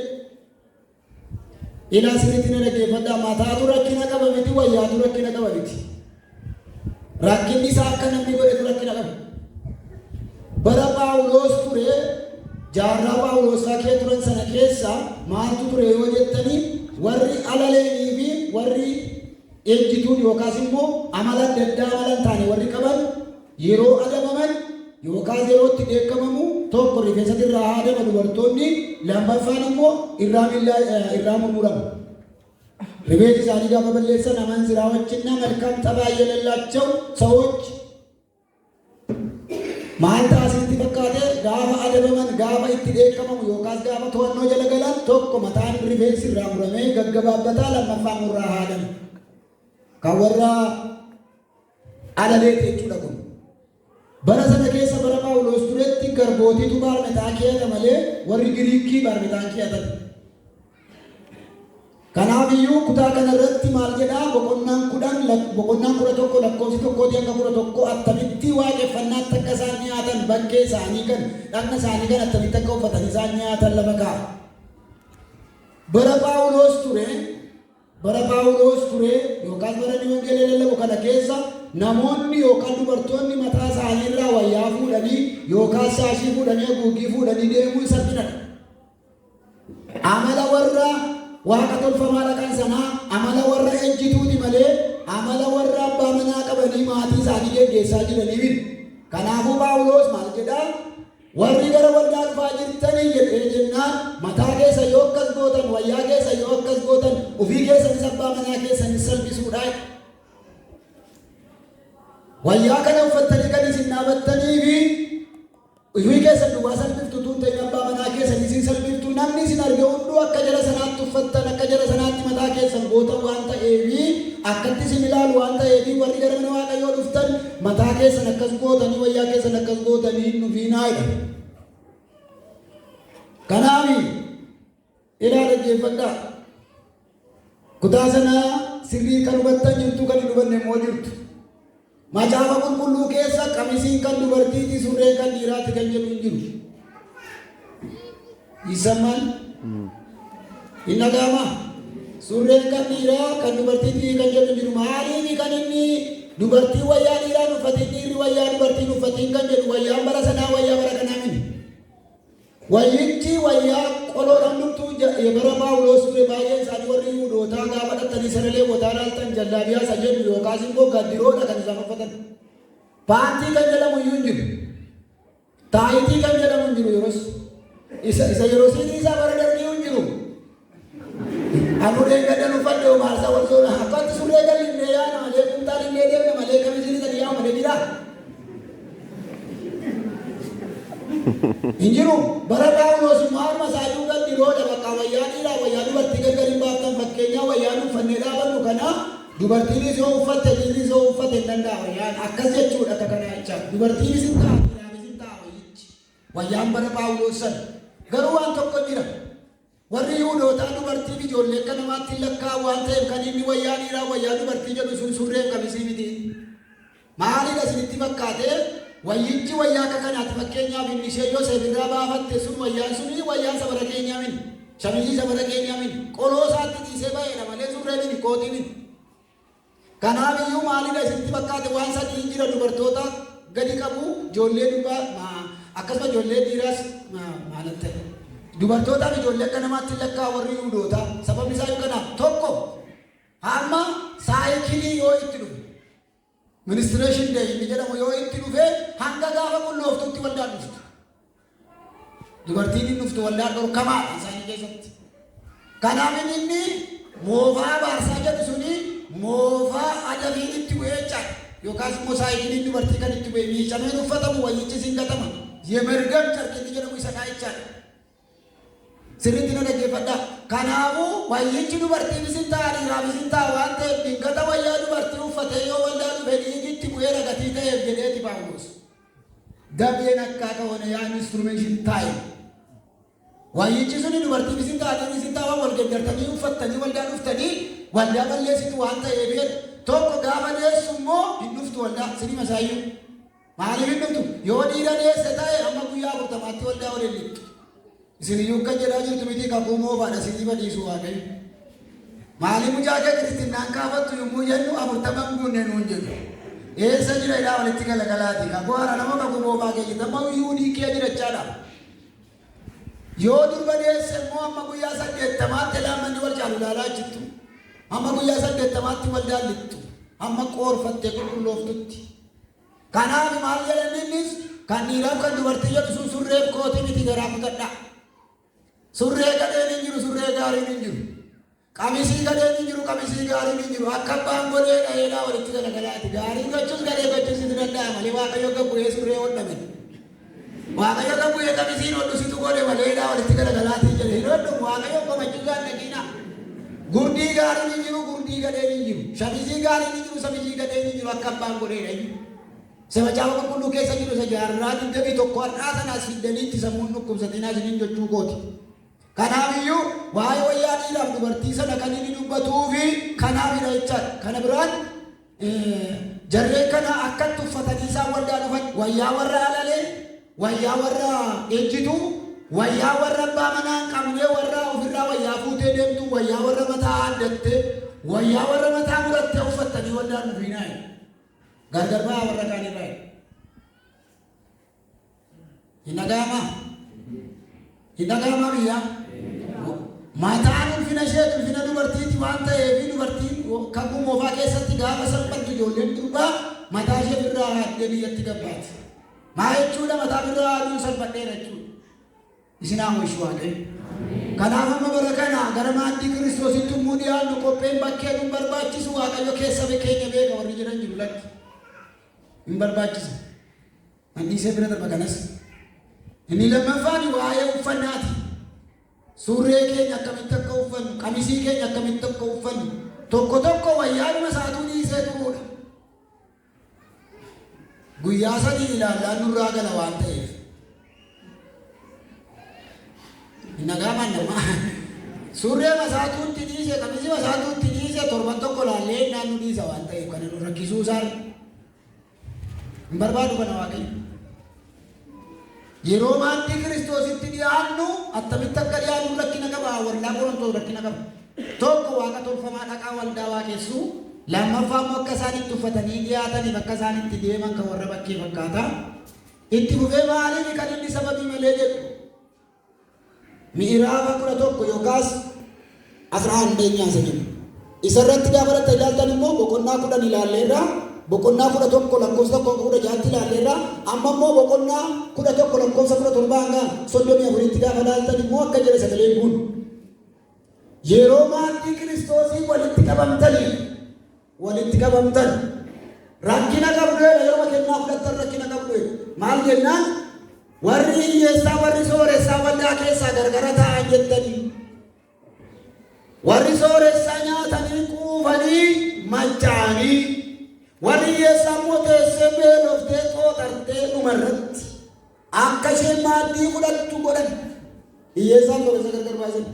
Ilaa sirriitti na dhaggeeffadhaa. Mataatu rakkina qaba miti, wayyaatu rakkina qaba miti. Rakkinni isaa akka namni godhetu rakkina qaba. Bara Phaawulos ture, jaarraa Phaawulos kee turan sana keessa maaltu ture yoo jettanii warri alaleenii fi warri ejjituun yookaas immoo amala adda addaa amala hin taane warri qaban yeroo adabaman yookaas yeroo itti dheekkamamu tokko rifeensatti irraa haadama dubartoonni, lammaffaan immoo irraa murmuramu. Rifeensi isaanii gaafa balleessan አመንዝራዎችና መልካም ጠባይ የሌላቸው ሰዎች ማልታ አሲቲ ፈካቴ ጋፋ አደበመን ጋፋ ኢtti dheekamamu yookaas gaafa to'annoo jala galan tokko mataan rifeensi irraa muramee gaggabaabataa lammaffaan irraa haadame. Kan warra alaleeti jechuudha kun. Bara sana keessa bara Phaawulos turetti garbootiitu baarmetaa keeyata malee warri Giriikii baarmetaa keeyatan. Kanaaf iyyuu kutaa kanarratti maal jedhaa? Boqonnaan 11 lakkoofsi 1 hanga 11 attamitti waaqeffannaatti akka isaan nyaatan bakkee isaanii kan dhagna isaanii kan attamitti akka uffatan isaan nyaatan lafa kaa'a. Bara Phaawulos ture yookaan bara Wangeelaa lallabu kana keessa namoonni yookaan dubartoonni mataa isaanii irraa wayyaa fuudhanii yookaan shaashii fuudhanii haguuggii fuudhanii deemuu salphina. Amala warra waaqa tolfamaa kan sanaa amala warra ejjituuti malee amala warra abbaa manaa qabanii maatii isaanii geggeessaa jiranii miti. Kanaafuu Phaawulos maal jedhaa? Warri gara waldaa dhufaa jirtanii jedhee jennaan mataa keessa yoo akkas gootan, wayyaa keessa yoo akkas gootan, ofii keessanis abbaa manaa keessanis salphisuudha. Wayyaa kana uffattanii kan isin dhaabattanii fi ofii keessan duwwaa salphiftu tun ta'in abbaa manaa keessan isin salphiftu. Namni isin arge hunduu akka jara sanaatti uffattan, akka jara sanaatti mataa keessan gootan waan ta'eefi akkatti isin ilaalu waan ta'eefi warri gara mana Waaqayyoo mataa keessan akkas gootanii wayyaa keessan akkas gootanii nufiinaa jedha. Kanaaf ilaala dhaggeeffadhaa. Kutaa sanaa sirrii kan hubattan jirtu kan hin hubanne immoo jirtu. Macaafa qulqulluu keessa qamisiin kan dubartiiti surreen kan dhiiraati kan jedhu hin jiru. Isamman hin dhaga'amaa? Surreen kan dhiiraa kan dubartiiti kan jedhu hin jiru. Maaliif kan inni dubartii wayyaa dhiiraan uffatiin dhiirri wayyaa dubartiin uffatiin kan jedhu wayyaan bara sanaa wayyaa bara kanaa miti. Wayyichi wayyaa qoloodhaan dhuftuu bara Paawuloos ture baay'een isaanii warri Yihuudootaa gaafa dhattanii sagalee wataa dhaaltan jallaabiyaa isa jedhu yookaas immoo gaddiroodha kan isaan uffatan. Paantii kan jedhamu iyyuu hin jiru. Taayitii kan jedhamu hin jiru yeroos. Isa yeroo siinii isaa bara darbee hin jiru. Anuureen gaddan uffadde maarsaa wal soona akkatti surree gallinnee yaana malee kuntaan illee deemne malee kamisiin isa dhiyaa malee jira. Injiru bara Paawuloos maarma saayuu gaddiroodha bakka wayyaa dhiiraa wayyaa dubartii gargar hin baaftan fakkeenyaa wayyaan uffannee dhaabannu kana dubartiinis yoo uffatte dhiirris yoo uffatte hin danda'a wayyaan akkas jechuudha akka kanaa jechaa dubartiinis hin ta'a dhiiraanis hin ta'a wayyichi wayyaan bara Paawuloos sana garuu waan tokko jira warri Yihuudootaa dubartiin ijoollee akka namaatti lakkaa'u waan ta'eef kan inni wayyaa dhiiraa wayyaa dubartii jedhu sun surreen qamisii miti maaliidha isinitti fakkaatee wayyichi wayyaa akka kanaati fakkeenyaaf inni ishee yoo seefirraa baafatte sun wayyaan suni wayyaan sabara keenyaa miti shamizii sabara keenyaa miti qoloo isaatti dhiisee baay'eedha malee surree miti kootii miti. Kanaaf iyyuu maaliidha isinitti fakkaate waan sadii jira dubartoota gadi qabu ijoollee durbaa akkasuma ijoollee dhiiraas maal ta'e dubartootaaf ijoollee akka namaatti lakkaa warri Yihuudootaa sababni isaa yoo kanaaf tokko hamma saayikilii yoo itti dhufu ministreeshin day inni jedhamu yoo itti dhufe hanga gaafa qullooftutti waldaan dhuftu. Dubartiin hin dhuftu waldaan dhorkamaadha isaanii keessatti. Kanaaf inni moofaa baarsaa jedhu suni moofaa adabiin itti bu'ee jechaadha. Yookaas immoo saayikiliin dubartii kan itti bu'e miicameen uffatamu wayyichis hin gatama. Yemergam carqinni jedhamu isa kaa jechaadha. Sirriitti na dhaggeeffadhaa. Kanaafuu wayyichi dubartiinis hin ta'a dhiiraafis hin ta'a waan ta'eef dingata wayyaa dubartii uffatee yoo waldaa dhufe dhiigitti bu'ee ragatii ta'eef jedheeti Paawuloos. Dabeen akkaataa wana yaan instrumentiin taa'e. Wayyichi suni dubartiinis hin ta'a dhiirris hin ta'a wal gaddartanii uffattanii waldaa dhuftanii waldaa balleessitu waan ta'eef tokko gaafa deessu immoo hin dhuftu waldaa sirima isaayyuu. Maaliif hin dhuftu? Yoo dhiira deesse ta'e amma guyyaa 40 waldaa waliin lixxu. Isin iyyuu kan jedhaa jirtu miti kakuu moofaadha isinii badhiisu waaqayyo. Maaliif mucaa kee kiristinnaan kaafattu yommuu jennu 40 guunnee nuun jedhu. Eessa jira idhaa walitti galagalaati. Kakuu haara nama kakuu moofaa kee jirtu amma iyyuu dhiikkee jirachaadha. Yoo durba deesse immoo amma guyyaa 80tti laammanni wal caalu ilaalaa jirtu. Amma guyyaa 80tti waldaan lixxu. Amma qoorfattee qulqullooftutti. Kanaaf maal jedhan innis kan dhiiraaf kan dubartii jedhu sun surreef kootii miti garaa kutadhaa. Surree gadheen hin jiru surree gaariin hin jiru. Qamisii gadheen hin jiru qamisii gaariin hin jiru. Akka abbaan godhee dhaheedhaa walitti galagalaati. Gaariin gochuus gadhee gochuus itti danda'a malee waaqayyo gabbu'ee surree hodhame. Waaqayyo gabbu'ee qamisiin hodhusitu godhe maleedhaa walitti galagalaati jedhe hin hodhamu waaqayyo qomachuudhaan dhaqiina. Gurdii gaariin hin jiru gurdii gadheen hin jiru. Shamizii gaariin hin jiru shamizii gadheen hin jiru akka abbaan godheedha iyyuu. Macaafa qulqulluu keessa jiru isa jaarraa 21 har'aa sanaas fiddaniitti sammuun dhukkubsatinaa isiniin jechuu kooti. Kanaaf iyyuu waa'ee wayyaa dhiiraaf dubartii sana kan inni dubbatuu fi kanaafidha jechaadha. Kana biraan jarreen kana akkatti uffatanii isaan waldaa dhufan wayyaa warra alalee, wayyaa warra ejjituu, wayyaa warra abbaa manaa hin qabne warra ofirraa wayyaa fuutee deemtu, wayyaa warra mataa addattee, wayyaa warra mataa murattee uffattanii waldaa dhufinaa. Gargar ba'aa warra kaanirraa. Hin dhaga'amaa? Hin dhaga'amaa biyyaa? Mataan ulfina ishee ulfina dubartiiti waan ta'eef dubartiin kakuu moofaa keessatti gaafa salphattu ijoolleen durbaa mataa ishee birraa haadhee biyyatti gabbaati. Maa jechuudha mataa birraa haadhuun salphadheera jechuudha. Isin haa ho'ishu waaqayyo. Kanaaf amma bara kana gara maaddii Kiristoositti immoo dhiyaannu qopheen bakkee nu barbaachisu waaqayyo keessa keenya beeka warri jiran jiru lakki. Hin barbaachisa. Anniisee bira darba kanas. Inni lammaffaan waa'ee uffannaati. Surree keenya akkamitti akka uffannu, qamisii keenya akkamitti akka uffannu, tokko tokko wayyaadhuma isaatuu dhiisee turuudha. guyyaa sadii ilaallaan nurraa gala waan ta'eef. Nagaman namaa surree masaatuutti dhiise kamisii masaatuutti dhiise torban tokko laallee naannu dhiisa waan ta'eef kana nu rakkisuu isaan hin barbaadu kana waaqayyo. Yeroo maaddii Kiristoositti dhiyaannu attamitti akka dhiyaannu rakkina qaba. Waldaa Qorontoos rakkina qaba. Tokko waaqa tolfamaa dhaqaa waldaa waaqessuu, lammaffaa immoo akka isaan itti uffatanii dhiyaatanii bakka isaan itti deeman kan warra bakkee fakkaata. Itti fufee maaliif kan inni sababii malee jedhu mi'iraafa 11 yookaas 11 jedhu isarratti gaafaratti ilaaltan immoo boqonnaa 10 ilaalleerra, boqonnaa 11 lakkoofsa 16 ilaalleerra, amma immoo boqonnaa 11 lakkoofsa 17 hanga 34tti gaafa ilaaltan immoo akka jedhe sagaleen kun yeroo maaddii Kiristoosii walitti qabamtan rakkina qabdu yeroo kennaa fudhattan rakkina qabdu maal jennaan warri hiyyeessaa warri sooressaa waldaa keessaa gargara ta'an jettanii warri sooressaa nyaatanii quufanii machaanii warri hiyyeessaa immoo teessee beeloftee xooxartee dhumarratti akka isheen maaddii fudhattu godhan hiyyeessaan sooressa gargar baasan.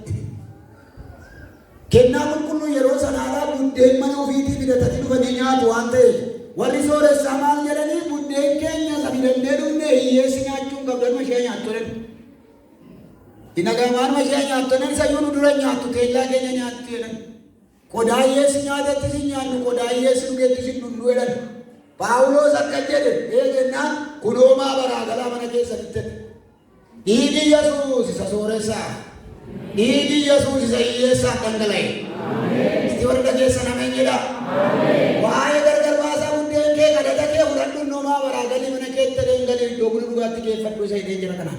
Kennaa qulqulluu yeroo sanaadhaa buddeen mana ofiitii fidatanii dhufanii nyaatu waan ta'eef warri sooressaa maal jedhanii buddeen keenya sabidannee dhufne hiyyeessi nyaachuun qabdanuma ishee nyaattu jedhan. Inagamaan ishee nyaattu jedhan sayyuu nu dura nyaattu teellaa keenya nyaattu jedhan. Qodaa hiyyeessi nyaatetti sin nyaannu qodaa hiyyeessi dhugeetti sin dhunnu jedhan. Paawuloos akka jedhe jennaan kunoomaa baraagalaa mana keessatti dhiigi Yesuus isa sooressaa. Dhiigi Yesuus isa hiyyeessaa dhangala'e. Itti warra dhageessan ameen jedha. Waa'ee gargar baasaa buddeen kee kadhata kee fudhadhu noomaa baraagalii mana keetti dheengalee iddoo buna dhugaatti geeffadhu isa hidheen jira kana.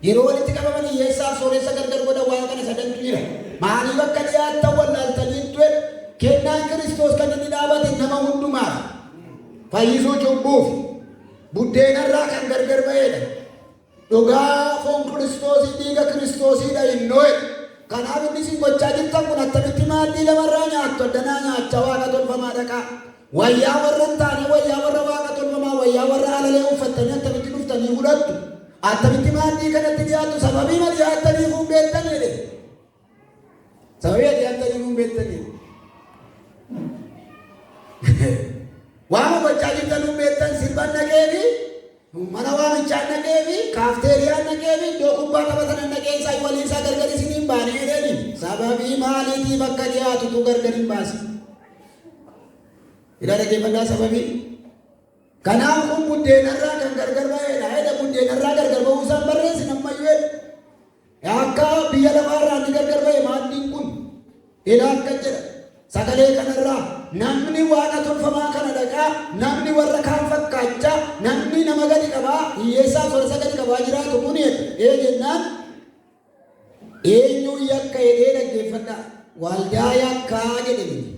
Yeroo walitti qabaman hiyyeessaaf sooressa gargar godha waa kana sadantu jira. Maaliif akka dhiyaattan wallaaltanii ture kennaan Kiristoos kan inni dhaabate nama hundumaaf fayyisuu cubbuuf buddeenarraa kan gargar ba'edha. Dhugaa foon Kiristoosii dhiiga Kiristoosiidha innoo kanaaf inni isin gochaa jirtan kun attamitti maaddii lamarraa nyaattu addanaa nyaacha waaqa tolfamaa dhaqaa wayyaa warra hin taane wayyaa warra waaqa tolfamaa wayyaa warra alalee uffattanii attamitti dhuftanii fudhattu attamitti maaddii kanatti dhiyaattu sababii mali dhiyaattaniif hin beektanii sababii dhiyaattaniif hin beektanii waan gochaa jirtan hin beektan sirban dhageefi mana waamichaan dhageefi kaafteeriyaan dhageefi iddoo kubbaa taphatan dhageessaa waliin isaa gargar isiniin baanee jedhani sababii maaliitiif akka dhiyaatutu gargar hin baasi. Ila dhageeffadhaa sababii kanaaf kun buddeenarraa kan gargar ba'eedha. Edda buddeenarraa gargar ba'uu isaan barreessin ammayyuu edha akka biyya lafaarraa inni gargar ba'e maaddiin kun ila akka jedha sagalee kanarraa namni waaqa tolfamaa kana dhaqaa namni warra kaan fakkaachaa namni nama gadi qabaa hiyyeessaa sooressa gadi qabaa jiraatu kun jennaan eenyuu yakka jedhee dhaggeeffadha. Waldaa yakkaa jedhe miti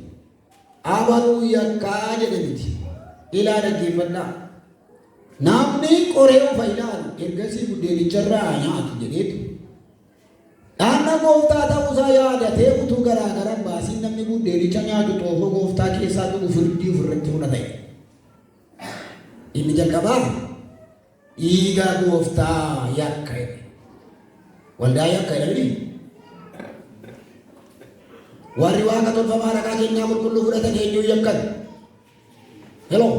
abaluu yakkaa jedhe miti ilaa dhaggeeffadha. Namni qoree ufa ilaalu ergasii buddeenicharraa nyaatu jedheetu dhaanna gooftaa ta'uusaa yaadatee utuu garaa garaa baasiin namni buddeenicha nyaatu xoofoo gooftaa keessaa dhugu firdii ofirratti fudhate. Inni jalqabaa dhiiga gooftaa yakka jedhe waldaa yakka jedhanii warri waaqa tolfamaa dhaqaa kennaa qulqulluu fudhatan eenyuu yakkan heloo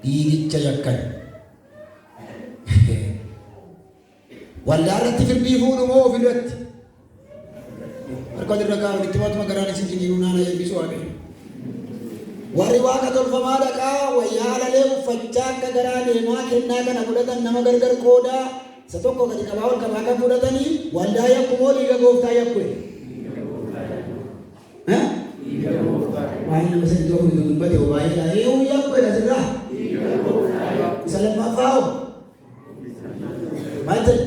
dhiigicha yakkan waldaa irratti firdii fuudhu moo ofirratti harka dirra kaa'u itti matuma garaan isin jiniinuu naana eebbisu waaqayyo. Warri waaqa tolfamaa dhaqaa wayyaa alalee uffachaa akka garaa deemaa kennaa kana fudhatan nama gargar qoodaa isa tokko gadi qabaa ol qabaa kan fudhatanii waldaa yakku moo dhiiga gooftaa yakku waa'ee nama sadi tokko dubbate waa'ee eewu yakku asirraa isa lammaffaa hoo maal jedhe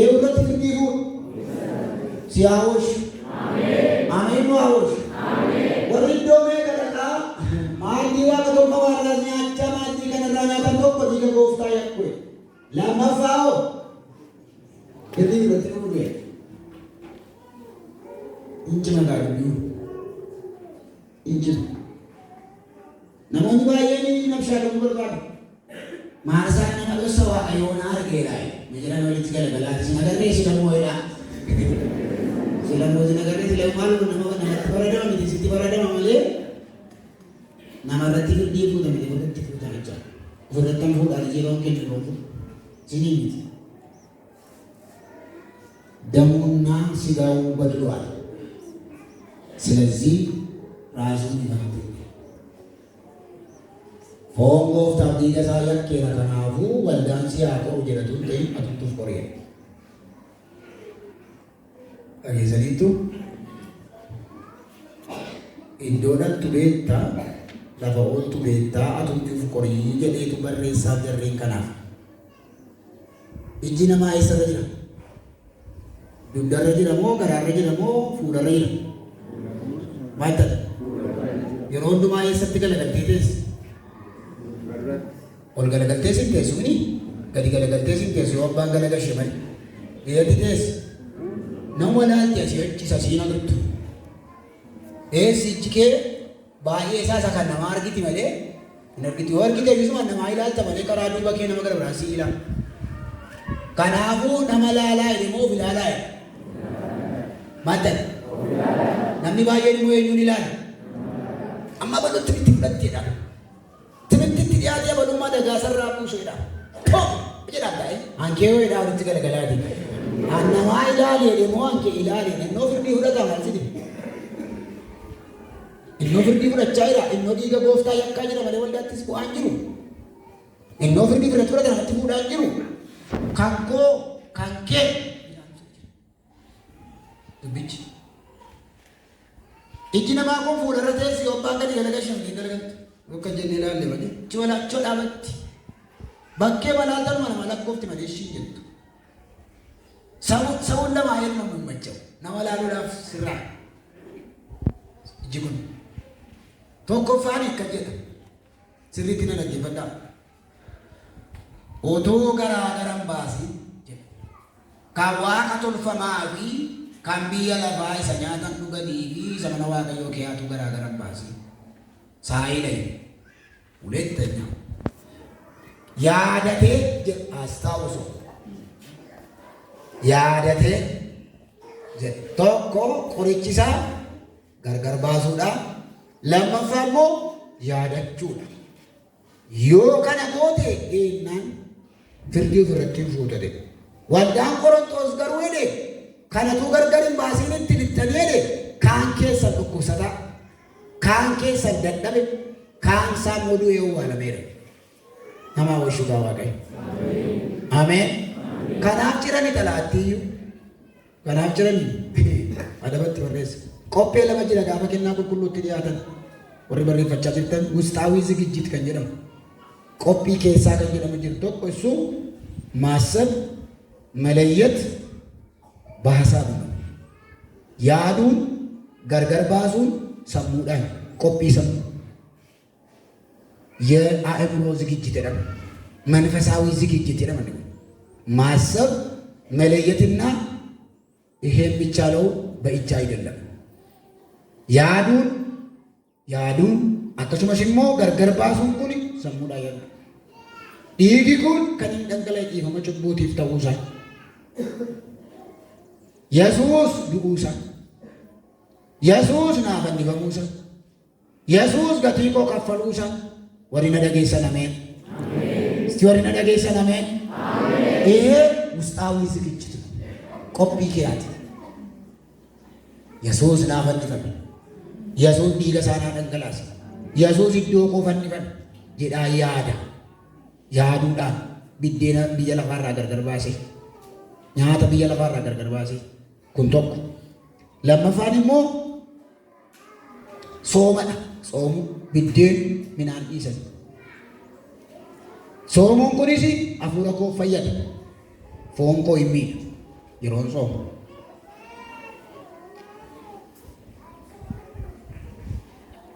eewurratti firdii fuudhu si hawwash ameen nu hawwash warri iddoo meeqa dhaqaa maaddii waaqa tolfamaa irraa nyaachaa maaddii kanarraa nyaatan tokko dhiiga gooftaa yakku lammaffaa hoo firdii irratti fuudhu inchi magaaluyyuu inchi namoonni baay'een nabshaa dhuguu barbaadu. Maasaan nama gosa waaqayyoon argeera. Mijiran walitti galagalaati. Si nagarree si lamooyidha. Si lamoo si nagarree si lamoo maal nama namatti faradama miti sitti faradama malee namarratti firdii fuuta miti fudhatti fuuta jecha. Fudhattan fuudhaan yeroo kennu roobuu. Sini miti. ደሙና ስጋው በድሏል። ስለዚህ ራሱን ይፈትል። ፎንጎፍ ታዲገ ሳያን ኬራ ከናፉ ወልዳን ሲያቆሩ ጀረቱን ተይ አቱቱፍ ቆሪየ አገዘሊቱ ኢንዶዳን ቱቤታ ለፈኦል ቱቤታ አቱቱፍ ቆሪ ጀዴቱ በሬሳ ጀሬን ከናፍ እጂ ነማ አይሰረጅ Dudara jira mo, garara jira mo, fuudara jira. Mata. Yeroo hundumaa eessatti galagaltee teessi? Ol galagaltee sin teessu mini? Gadi galagaltee sin teessu yoo abbaan galagalshee malee. Eeyyatti teessi? Nama walaalti asii achisa siin agartu. Eessi ijji kee baay'ee isaa isa kan namaa argiti malee hin argiti. Yoo argite ibsuma namaa ilaalta malee karaa duuba kee nama gara biraa si ilaala. Kanaafuu nama laalaa jedhamoo of ilaalaa jedha. Matan. Namni baay'een immoo eenyuun ilaala? Amma bal'oo timitti fudhatteedha. Timitti dhiyaatee bal'ummaa dagaasarraa buuseedha. Too! Jedhaan ta'e. Hankee yoo jedhaa walitti galagalaati. Namaa ilaalee deemoo hankee ilaalee innoo firdii fudhataa maal sidi? Innoo firdii fudhachaa jira. Innoo dhiiga gooftaa yakkaa jira malee waldaattis bu'aan jiru. Innoo firdii fudhata namatti fuudhaan jiru. Kan koo kan kee dubbichi ijji namaa kun fuudharra teessi obbaan gadi galagashan hin dargantu akka jennee ilaalle malee choo dhaabatti bakkee balaaltan nama lakkoofti malee ishii jettu sa'uun lamaa elma mummacha'u nama laaluudhaaf sirraa ijji kun tokkoffaan akka jedha sirriitti na dhaggeeffadhaa. Otoo garaa baasii kan waaqa tolfamaa fi kan biyya lafaa isa nyaatan dhuganii fi isa mana waaqayyoo keeyyaatu garaa baasii saayilay hulettanya yaadatee jedha astaawuso yaadatee jedha tokko qorichisaa gargar baasuudha lammaffaa immoo yaadachuudha yoo kana goote eenyaan firdii ofirratti fuutate. Waldaan Qorontos garuu jedhe kanatu gargar hin baasiin itti lixxanii jedhe kaan keessan dhukkubsata, kaan keessan dadhabe, kaan isaan moduu yoo waalameera. Namaa washugaa waaqayyo. Ameen. Kanaaf jirani xalaattiyyuu. Kanaaf jirani adabatti barreessa. Qophee lama jira gaafa kennaa qulqulluutti dhiyaatan. Warri barreeffachaa jirtan Wustaawii Zigijjiit kan jedhamu. Qophii keessaa kan jedhamu jiru tokko እሱ ማሰብ መለየት በሐሳብ ነው። ያዱን ገርገር ባዙን ሰሙዳን ቆጲ ሰሙ የአእምሮ ዝግጅት ነው። መንፈሳዊ ዝግጅት ነው። ማሰብ መለየትና ይሄ የሚቻለው በእጅ አይደለም። ያዱን አከሱመሽሞ ገርገር ባዙን ኩኒ ሰሙዳ ያሉ dhiigi kun kan hin dhangala'e dhiifama cubbuutiif ta'uusaa Yesuus du'uusaa Yesuus naaf fannifamuusaa Yesuus gatii koo kaffaluusaa warri na dhageessan ameen warri na dhageessan ameen ውስጣዊ ዝግጅት qophii keeyaati Yesuus naaf fannifame Yesuus dhiiga isaa naa dhangalaase Yesuus iddoo koo fannifame jedhaa yaaduudhaan biddeena biyya lafaarraa gargar baasee nyaata biyya lafaarraa gargar baasee kun tokko lammaffaan immoo soomadha soomu biddeen midhaan dhiisan soomuun kunis hafuura koo fayyada foon koo hin miidhu yeroon soomu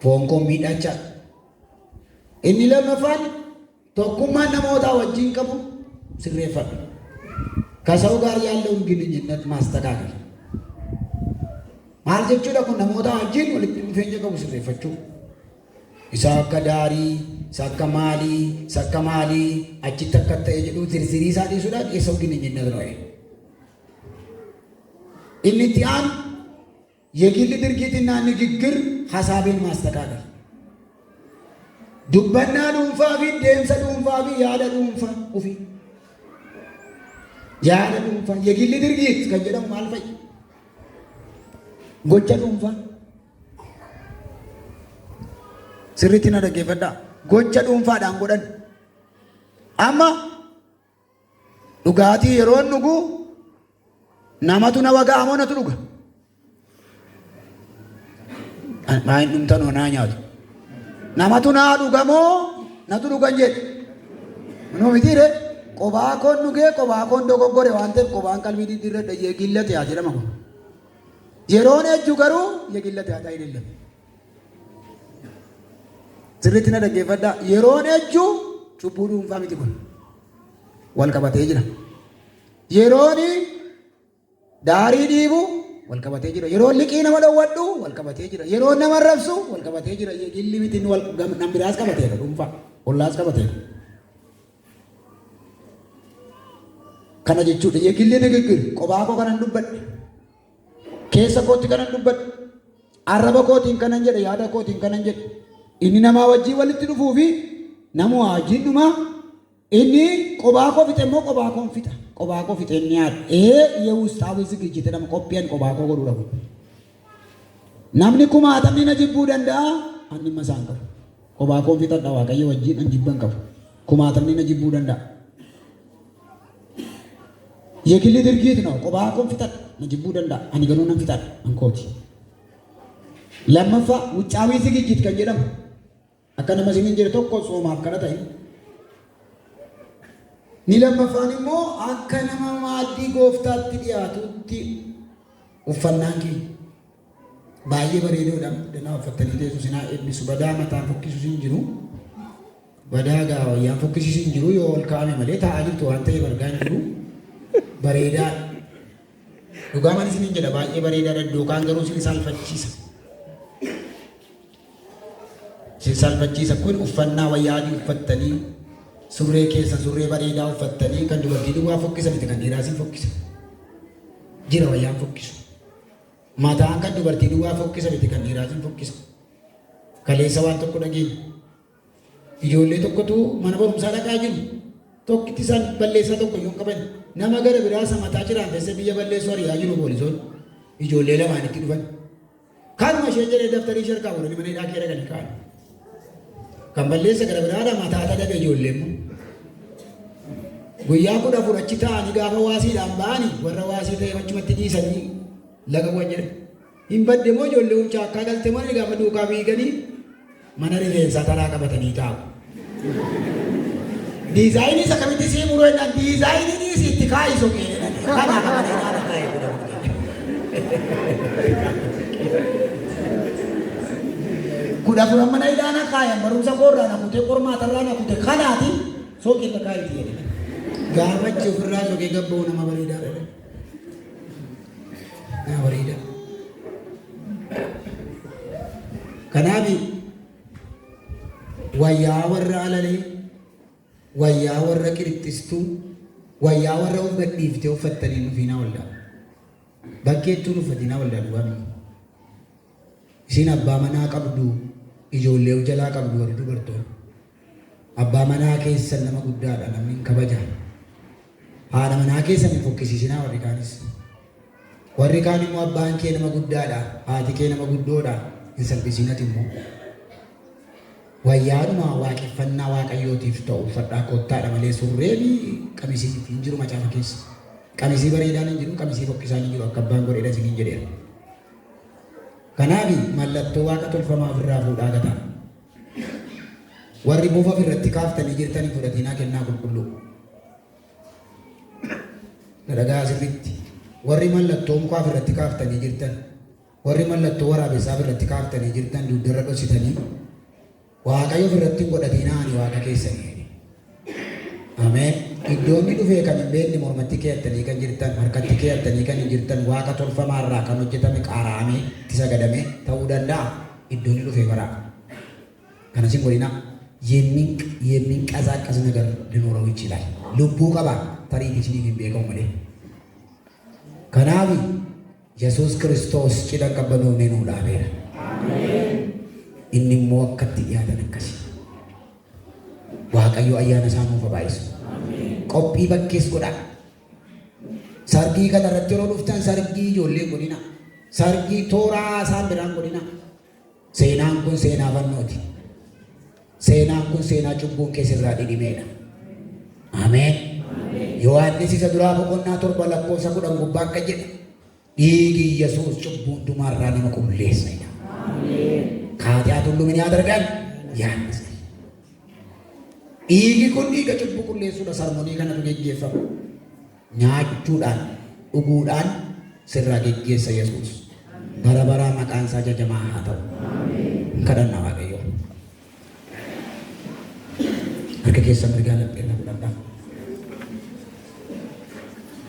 foon koo miidhachaa inni lammaffaan tokkummaan namootaa wajjin qabu sirreeffadhu. ከሰው ጋር ያለውን ግንኙነት ማስተካከል ማል jechuudha kun namoota wajjin walitti dhufeenya qabu sirreeffachuu isa akka daarii, isa akka maalii, isa akka maalii achitti akka ta'e jedhu zirzirii isaa dhiisuudhaan eessa hojii hin jenne ነው inni itti aanu የግል ድርጊትና ንግግር ሐሳቤን ማስተካከል ዱበና ዱንፋ ፊ ደምሰ ዱንፋ ፊ ያደ ዱንፋ ኡፊ ያደ ዱንፋ የግል ድርጊት ከጀደም ማልፈይ ጎቸ ዱንፋ ስሪቲና ደገፈዳ ጎቸ ዱንፋ ዳን ጎደን አማ ዱጋቲ የሮን ኑጉ ናማቱ ነወጋ አሞነቱ ዱጋ main dumtan ona nyaatu namatu na dhugamo natu dhugan jedhe no mitire qobaa kon dhuge qobaa kon dogoggore waan ta'eef qobaan qalbii diddirre yeegillate yaa jedhama kun yeroon ejju garuu yeegillate haa ta'e illee sirriitti na dhaggeeffadhaa yeroon ejju cubbuu dhuunfaa miti kun wal qabatee jira yeroon daarii dhiibu wal qabatee jira yeroo liqii nama dhowwadhu wal qabatee jira yeroo nama rabsu wal qabatee jira yeegilli miti wal nam biraas qabatee dhuunfaa ollaas qabatee kana jechuudha yeegilli nigiggir qobaa koo kanan dubbadhe keessa kootti kanan dubbadhe arraba kootiin kanan jedhe yaada kootiin kanan jedhe inni namaa wajjii walitti dhufuu fi namu wajjin dhuma inni qobaa koo fixe immoo qobaa koon fixa qobaa koo fixe inni yaada የውስጣዊ ዝግጅት nama qophiin qobaa koo godhuu dhabu namni kumaatamni na jibbuu danda'a anni masaan qabu qobaa koon fixadha waaqayyo wajjin an jibban qabu kumaatamni na jibbuu danda'a የግል ድርጊት ነው qobaa koon fixadha na jibbuu danda'a ani garuu nan fixadha ankooti lammaffaa ውጫዊ ዝግጅት kan jedhamu akka nama siniin jedhe tokko soomaaf kana ta'e ni lammaffaan immoo akka nama maaddii gooftaatti dhiyaatutti uffannaan keenya baay'ee bareedoodha danaa uffattanii teessu sinaa eebbisu badaa mataan fokkisu sin jiru badaa gaawayyaan fokkisi sin jiru yoo ol kaa'ame malee taa'aa jirtu waan ta'eef argaa hin jiru bareedaa dhugaaman isiniin jedha baay'ee bareedaadha dookaan garuu sin saalfachiisa salfachiisa kun uffannaa wayyaadii uffattanii surree keessa surree bareedaa uffattanii kan dubartii duwwaa fokkisa miti kan dhiiraas fokkisa jira wayyaan fokkisu mataan kan dubartii duwwaa fokkisa miti kan dhiiraas fokkisa kaleessa waan tokko dhageenya ijoollee tokkotu mana barumsaa dhaqaa jiru tokkitti isaan balleessaa tokko yoo qaban nama gara biraasa mataa jiraan teessee biyya balleessuu ari'aa jiru poolisoon ijoollee lamaanitti dhufan kanuma ishee jedhee daftarii sharkaa godhanii mana hidhaa kee dhaqanii kaa'an kan balleessa gara biraadha mataa dhabe ijoollee immoo guyyaa kudha afur achi ta'anii gaafa waasiidhaan ba'anii warra waasii ta'e achumatti dhiisanii laga bu'an jedhe hin badde moo ijoollee humchaa akka galte moo gaafa duukaa fiiganii mana rifeensaa taraa qabatanii taa'u. Diizaayinii isa kamitti sii muruu jennaan diizaayinii itti kaa'i soqee jedhanii kanaa qabatanii haala kaa'ee godhamu. Kudha furan mana hidhaana kaayan barumsa koorraa na kutee qormaatarraa na kutee kanaati soqee irra kaa'eeti jedhe. Gaafachi ofirraa soqee gabba'uu nama bareedaadha. Nama bareeda. Kanaaf wayyaa warra alalee wayyaa warra qirixxistuu wayyaa warra of gadhiiftee uffattanii nufiinaa waldaa. Bakkeettuun uffatinaa waldaa dhugaami. Isin abbaa manaa qabdu ijoollee of jalaa qabdu warri dubartoon. Abbaa manaa keessan nama guddaadha namni hin kabaja. Haadha manaa keessan hin fokkisiisinaa warri kaanis. Warri kaan immoo abbaan kee nama guddaadha haati kee nama guddoodha hin salphisiinati immoo. Wayyaadhuma waaqeffannaa waaqayyootiif ta'u uffadhaa kottaadha malee surree fi qamisii hin jiru macaafa keessa. Qamisii bareedaan hin jiru qamisii fokkisaan hin jiru akka abbaan godheedha isiniin jedheera. Kanaaf mallattoo waaqa tolfamaa ofirraa fuudhaa gataa. Warri buufa ofirratti kaaftanii jirtanii fudhatinaa kennaa qulqulluu. Dhadhagaa asirritti warri mallattoo mukaa ofirratti kaaftanii jirtan warri mallattoo waraabessaa ofirratti kaaftanii jirtan dugdarra dhoksitanii waaqayyo ofirratti hin godhatinaa ani waaqa keessanii. Ameen. Iddoonni dhufee kan hin beekne mormatti keeyattanii kan jirtan harkatti keeyattanii kan hin jirtan waaqa tolfamaarraa kan hojjetame qaaraamee itti sagadame ta'uu danda'a iddoonni dhufee baraa. ከነዚህ ጎሪና የሚንቀሳቀስ ነገር ሊኖረው ይችላል። ልቡ ቀባ ታሪክ ሲል ቢገው ማለት ከናቢ ኢየሱስ ክርስቶስ ጭደቀበሉ ነው ላቤራ አሜን ኢንሞ ወከት ያደነከስ ዋቀዩ አያነ ሳሙ ፈባይስ አሜን ቆጲ በኬስ ጎዳ ሰርጊ ከደረጀሮ ዱፍታን ሰርጊ ጆሌ ጎዲና ሰርጊ ቶራ ሳምብራን ጎዲና ሴናን ኩን ሴና ፈኖቲ ሴናን ኩን ሴና ጭቡን ኬስራ ዲዲሜና አሜን ዮሐንስ ይሰድራ በቆና ቶርባ ለቆሰ ጉዳን ጉባ ቀጀ ዲጊ ኢየሱስ ጭቡን ዱማራ ለመቁምሌስ ነኝ አሜን ካቲያት ሁሉ ምን ያደርጋል ያንስ ዲጊ ኩን ዲገ ጭቡ ቁሌሱ ለሰርሞኒ ከነቱ ገጀፈ ኛቹዳን ኡጉዳን ስራ ገጀሰ ኢየሱስ በረበራ መቃንሳ ጀጀማ አተው አሜን ከደና ዋቀዮ ከከሰ ምርጋለ ለበላ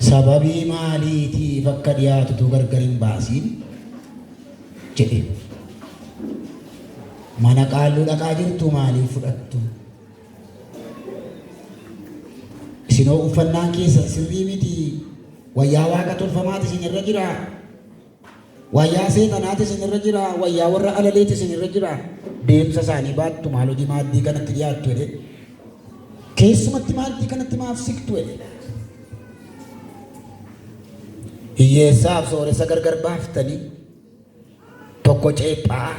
ሰበቢ ማሊቲ ፈከዲያቱ ተገርገሪን ባሲን ጀዴ ማነቃሉ ደቃጅርቱ ማሊ ፍደቱ ሲኖ ኡፈናን ኬሰ ስሪሚቲ ወያ ዋቀቱል ፈማት ሲንረጅራ ወያ ሰይጣናት ሲንረጅራ ወያ ወራ አለሌት ሲንረጅራ ዴምሰ ሳኒ ባቱ ማሎጂ ማዲ ከነት ዲያቱ ወደ ኬስመት ማዲ ከነት ማፍሲክቱ ወደ hiyyeessaaf sooressa gargar baaftanii tokko ceephaa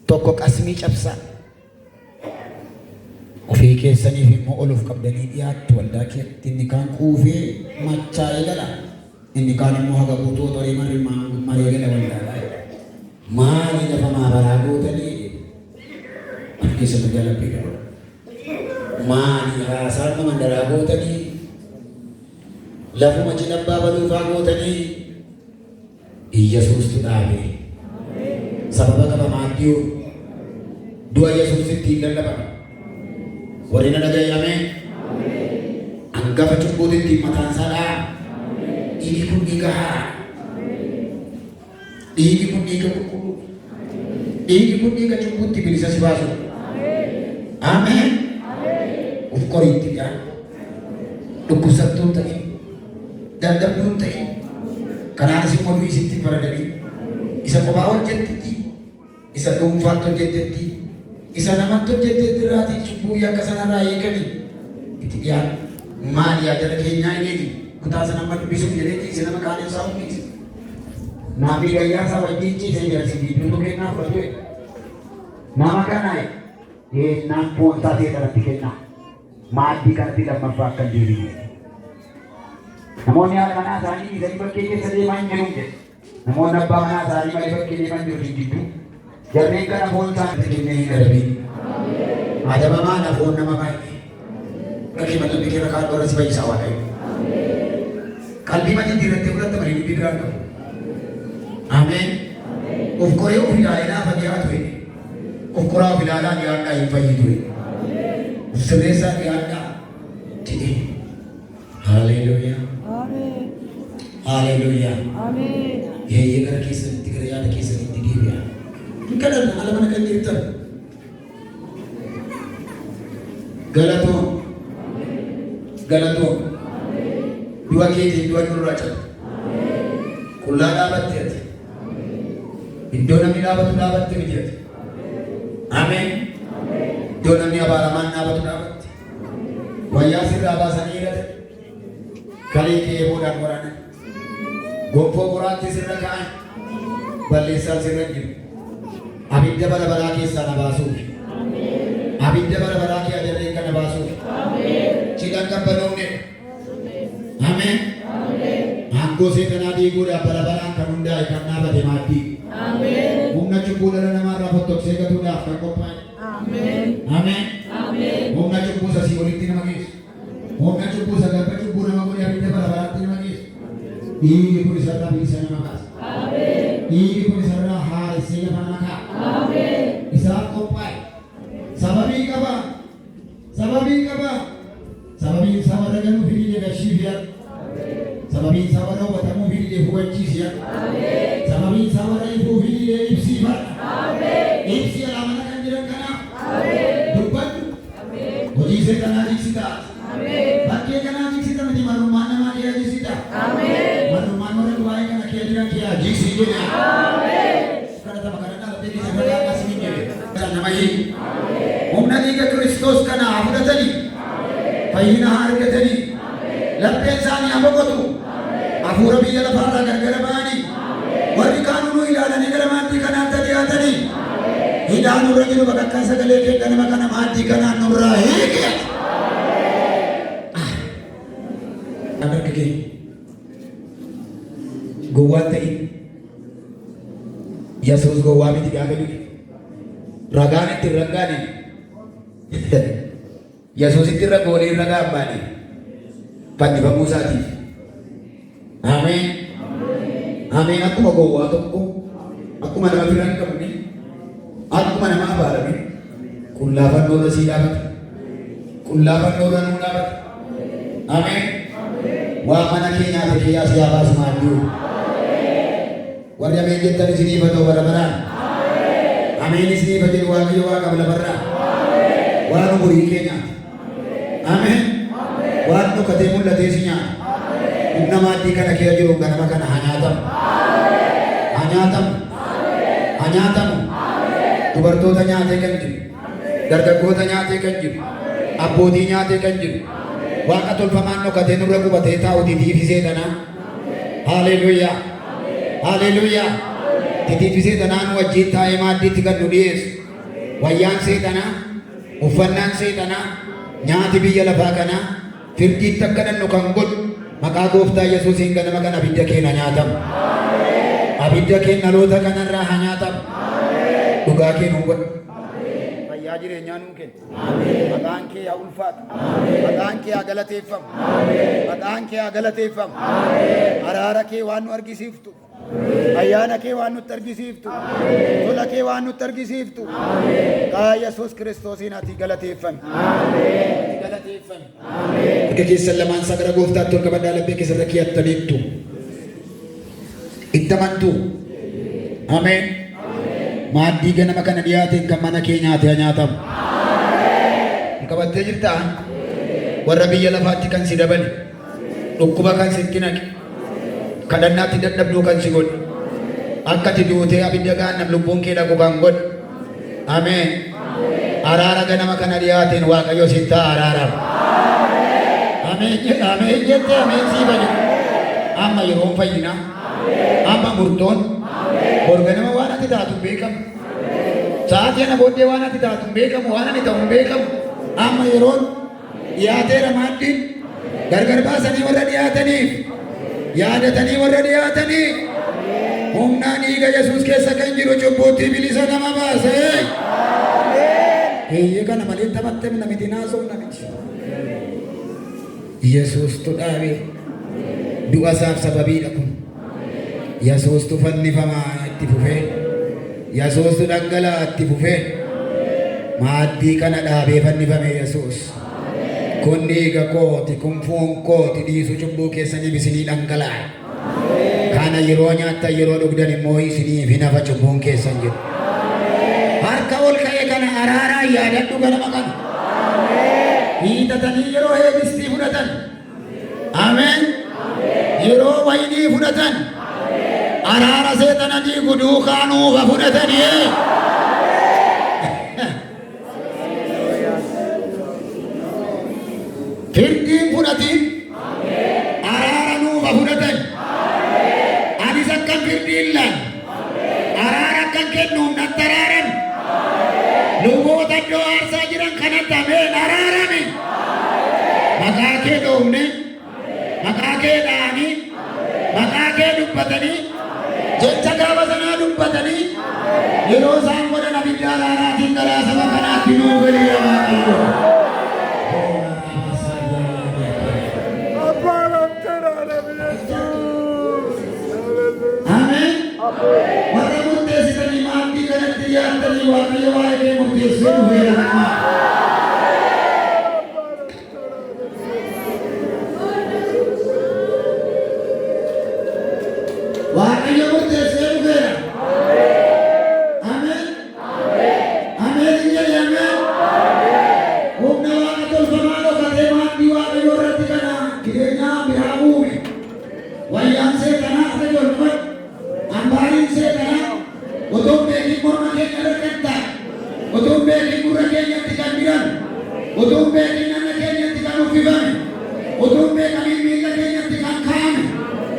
tokko qasmii cabsaa ofii keessaniif immoo oluuf qabdanii dhiyaattu waldaa keetti inni kaan quufee machaa'ee gala inni kaan immoo haga guutuu torii maree gala waldaadhaa maali lafa maabaraa gootanii keessatti jaalabbii gala maali haasaa mandaraa gootanii lafuma cinabaa baluufaa gootanii Iyyasuustu dhaabe sababa qaba maaddiyuu du'a Yesuusitti hin lallabame warri na dhaga'ame hangafa cubbuutitti mataan isaa dhaa dhiigi kun dhiiga haaraa dhiigi kun dhiiga qulqulluu dhiigi kun dhiiga cubbuutti bilisa si baasu ameen uf qoriitti dhaan dhukkubsattuun ta'e dandabduun ta'e kanaan isin moduu isitti faradanii isa kophaa hojjettetti isa dhuunfaatti hojjettetti isa namatti hojjettetti irraatii cubbuu yakka sanarraa eeganii itti dhiyaan maali yaa jala keenyaa hin eegi kutaa sana amma dubbisuuf jedheeti isa nama kaanee isaa humniise naafii gayyaa isaa wajjin ciisee jarsi biibilu kennaa fudhatue nama kanaa naan boontaa ta'e kanatti kennaa maaddii kanatti lammaffaa akka deebi'e namoonni haala manaa isaanii dhiisanii bakkee keessa deemaa hin jiru jedhe namoonni abbaa manaa isaanii malee bakkee deemaa jiru hin jidduu jarreen kana foon isaanii kennee hin adabiin adabamaa na foon nama baay'ee bakkee mallattee keera kaan dhoora si fayyisaa waaqayyo qalbii manii diirattee fudhatte malee dubbii biraan qabu ameen of qoree of ilaalee naafa dhiyaatu jedhe of qoraa of ilaalaa dhiyaadhaa hin fayyidu jedhe of sirreessaa dhiyaadhaa jedhe Hallelujah. Amen. Hallelujah. Amen. Ye gar kisah tiga yaad kisah ini dia. Kalau alam mana kan kita. Galato. Galato. Dua kiri dua nuraja. Kulla dapat dia. Indo nami dapat dia. Amen. Indo nami abaraman dapat. Wayasir abasan ini. Kali ke bodan boran, gompo boran ti sirra kaan, balleessaa sirra jiru, abidda bara baraa keessaa na baasuuf, abidda bara baraa kee ajarreen kana baasuuf, cidhaan qabbanoofne, ameen, aangoo seetanaa diiguudhaaf bara baraan kan hundaa'e kan dhaabate maaddii, humna cubbuu dhala namaarraa fottoqsee gatuudhaaf kan qophaa'e, ameen, humna cubbuu sasii walitti nama geessu. Mungkin cukup segala cukup nama boleh ada pada barat ini lagi. Ini pun disarah bisa nama kas. Ini pun disarah hari siapa nama. Islam kompai. Sababi kaba. Sababi sabar dengan pilih dia syiar. Sababi sabar awak tamu pilih dia buat cia. Sababi sabar ibu pilih dia ipsi bar. Ipsi alamana kan jiran kana. humna dhiiga Kiristoos kana fudhatanii fayyina argatanii lapheen isaanii haa boqotu hafuura biyya lafaarraa gargar ba'anii warri kaan nu ilaalanii gara maaddii kanaatti dhiyaatanii hidhaa nurra jiru bakka sagalee kee ganama kana maaddii kanaan nurraa hiike. Abarka kee gowwaan ta'e Yesuus gowwaa miti gaafa dhufe ragaan itti ragaane Yesuus itti ragoonee ragaa abbaane fannifamuu isaatiif. Ameen. Ameen. Akkuma gowwaa tokko akkuma nama fira hin qabne akkuma nama abaarame qullaafannoo irra sii dhaabata qullaafannoo irra nuu dhaabata. Ameen. Waan mana keenyaa ta'ee as yaa baasu maadduu warri ameen jettan isinii fatoo bara baraan. Ameen isinii fayyadu waaqayyo waaqa lafarraa waan umurii keenyaati. Ameen. Waan dhokatee mul'atee si nyaata. Humna maaddii kana keessa jiru ganama kana hanyaatamu. Hanyaatamu. Hanyaatamu. Dubartoota nyaatee kan jiru. Dargaggoota nyaatee kan jiru. Abbootii nyaatee kan jiru. Waaqa tolfamaan dhokatee nurra qubatee taa'u titiifisee tanaa. Haaleluyyaa. Haaleluyyaa. Titiifisee tanaa nu wajjin taa'ee maaddiitti kan nu dhiyeessu. Wayyaan seexanaa. Uffannaan seexanaa. Nyaati biyya lafaa kanaa. Firdiitti akka nannu kan godhu. Maqaa gooftaa Yesuusiin ganama kana abidda keenya nyaatamu. Abidda keenya dhaloota kanarraa haa nyaatamu. Dhugaa kee nuu godhu. Fayyaa jireenyaa nuu kennu. Maqaan kee haa ulfaatu. Maqaan kee haa galateeffamu. Maqaan kee haa galateeffamu. Araara kee waan nu argisiiftu. Ayyaana kee waan nutti argisiiftu. Tola kee waan nutti argisiiftu. Maqaa Yesuus Kiristoosiin ati galateeffami. Galateeffami. Akka keessan lamaan sagara gooftaatti ol qabadhaa laphee keessarra kiyyattaniittu. Itti amantuu. Ameen. Maaddii ganama kana dhiyaateen kan mana keenyaatti haa nyaatamu. Qabattee jirtaa? Warra biyya lafaatti kan si dabale. Dhukkuba kan sitti naqe. Kadhannaatti dadhabduu kan si godhu. Akka ati duutee abidda gaannam lubbuun kee dhaqu kan godhu. Ameen. Araara ganama kana dhiyaateen Waaqayyo sitti haa araaramu. Ameen jettee ameen sii bade. Amma yeroon fayyinaa. Amma murtoon. Borganama waan ati taatu beekamu. Sa'aatii ana booddee waan ati taatu beekamu waan ani ta'u beekamu. Amma yeroon dhiyaateera maaddiin gargar baasanii warra dhiyaataniif yaadatanii warra dhiyaataniif humnaan dhiiga Yesuus keessa kan jiru cubbuutti bilisa nama baase. Eeyyee kana malee taphattem namiti naasoo namichi. Yesuustu dhaabee du'a isaaf sababiidha kun. Yesuustu fannifamaa itti fufee Yesuustu dhangala'aa itti fufee maaddii kana dhaabee fannifame Yesuus. Kun dhiiga kooti kun foon kooti dhiisu cubbuu keessaniif isinii dhangala'e. Kana yeroo nyaattan yeroo dhugdan immoo isiniif hin hafa cubbuun keessan jiru. Harka ol ka'e kana araaraa yaadadhu ganama kana. Hiitatanii yeroo eebistii fudhatan. Ameen. Yeroo waynii fudhatan. Araara seexana diigu duukaa nuufa fudhatanii. Firdiin fudhatiin. Araara nuufa fudhatan. Anis akkan firdiin lan. Araara akkan kennuuf natti araaran. Luboota iddoo aarsaa jiran kanatti ameen araarame. Maqaa kee dhoofne. Maqaa kee dhaanii. Maqaa kee dubbatanii. Jecha gaafa sanaa dubbatanii yeroo isaan godhan abidda araaraatiin garaa saba kanaatti nuu galii Waaqayyo. Ameen. Warra murteessitanii maaddii kanatti dhiyaattanii Waaqayyo waa'ee kee murteessee dhufeera. Waaqayyo murteessee dhufeera. Ameen. Ameen jedhe ameen. Humna waaqa tolfamaa dhokatee maaddii Waaqayyo irratti kana jireenyaa biraa uume. Wayyaan seexanaa akka tolfan. Ambaariin seexanaa Otoo beekin morma keenya rakkatta. Otoo beekin gurra keenyatti kan biran. Otoo beekin nama keenyatti kan uffifame. Otoo beekin miila keenyatti kan kaa'ame.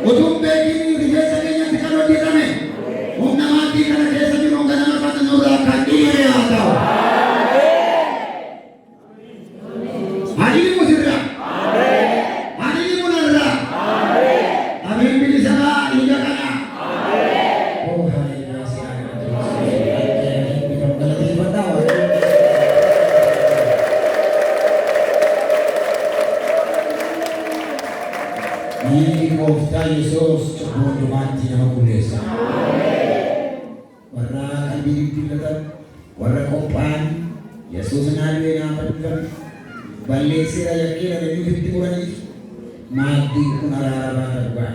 Otoo beekin rifeensa keenyatti kan hojjetame. Humna maatii kana keessa jiru ganama kana nurraa kan dhiire haa ta'u. Hadiin musirraa. Hadiin munarraa. Abeen bilisaa ija kana. Oh haleluyaa siyaa galateeffadhaa waaqayyo. Dhiigni gooftaa Yesuus cubbuu hundumaatti nama qulleessa. Warra qalbii dildilatan, warra qophaa'an, Yesuus naannoo naa fadhiifame, balleesseera yakkeera jedhanii ofitti muraniif maaddiin kun araara baata dhugaa.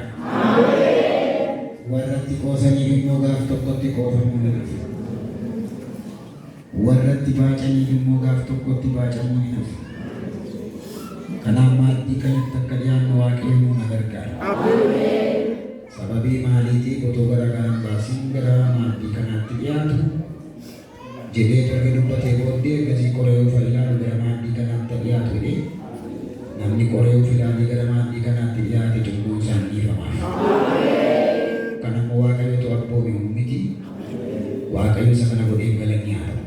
Warratti qoosaniif immoo gaaf tokkotti qoofamuu ni dhufu. Warratti baacaniif immoo gaaf tokkotti baacamuu ni dhufu. Kanaaf maaddii kanatti akka dhiyaannu waaqayyo nu gargaara. Sababii maaliitiif otoo garaagaraan baasiin gara maaddii kanaatti dhiyaatu jedhee turre dubbatee booddee akkasii qoree ilaalu gara maaddii kanaatti dhiyaatu jedhee namni qoree ilaalee gara maaddii kanaatti dhiyaate cubbuu isaan dhiifamaaf. Kanammoo waaqayyotu abboomi miti waaqayyo isa kana godhee galanni haa ta'u.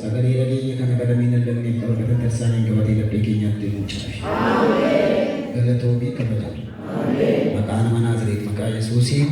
Sagalee dhageenya kana gadamee daldalnee qabata tasaanii gabatee laphee keenyaatti nu cabe. Galatoomii kabajame. Maqaa nama Naazreet maqaa Yesuusiin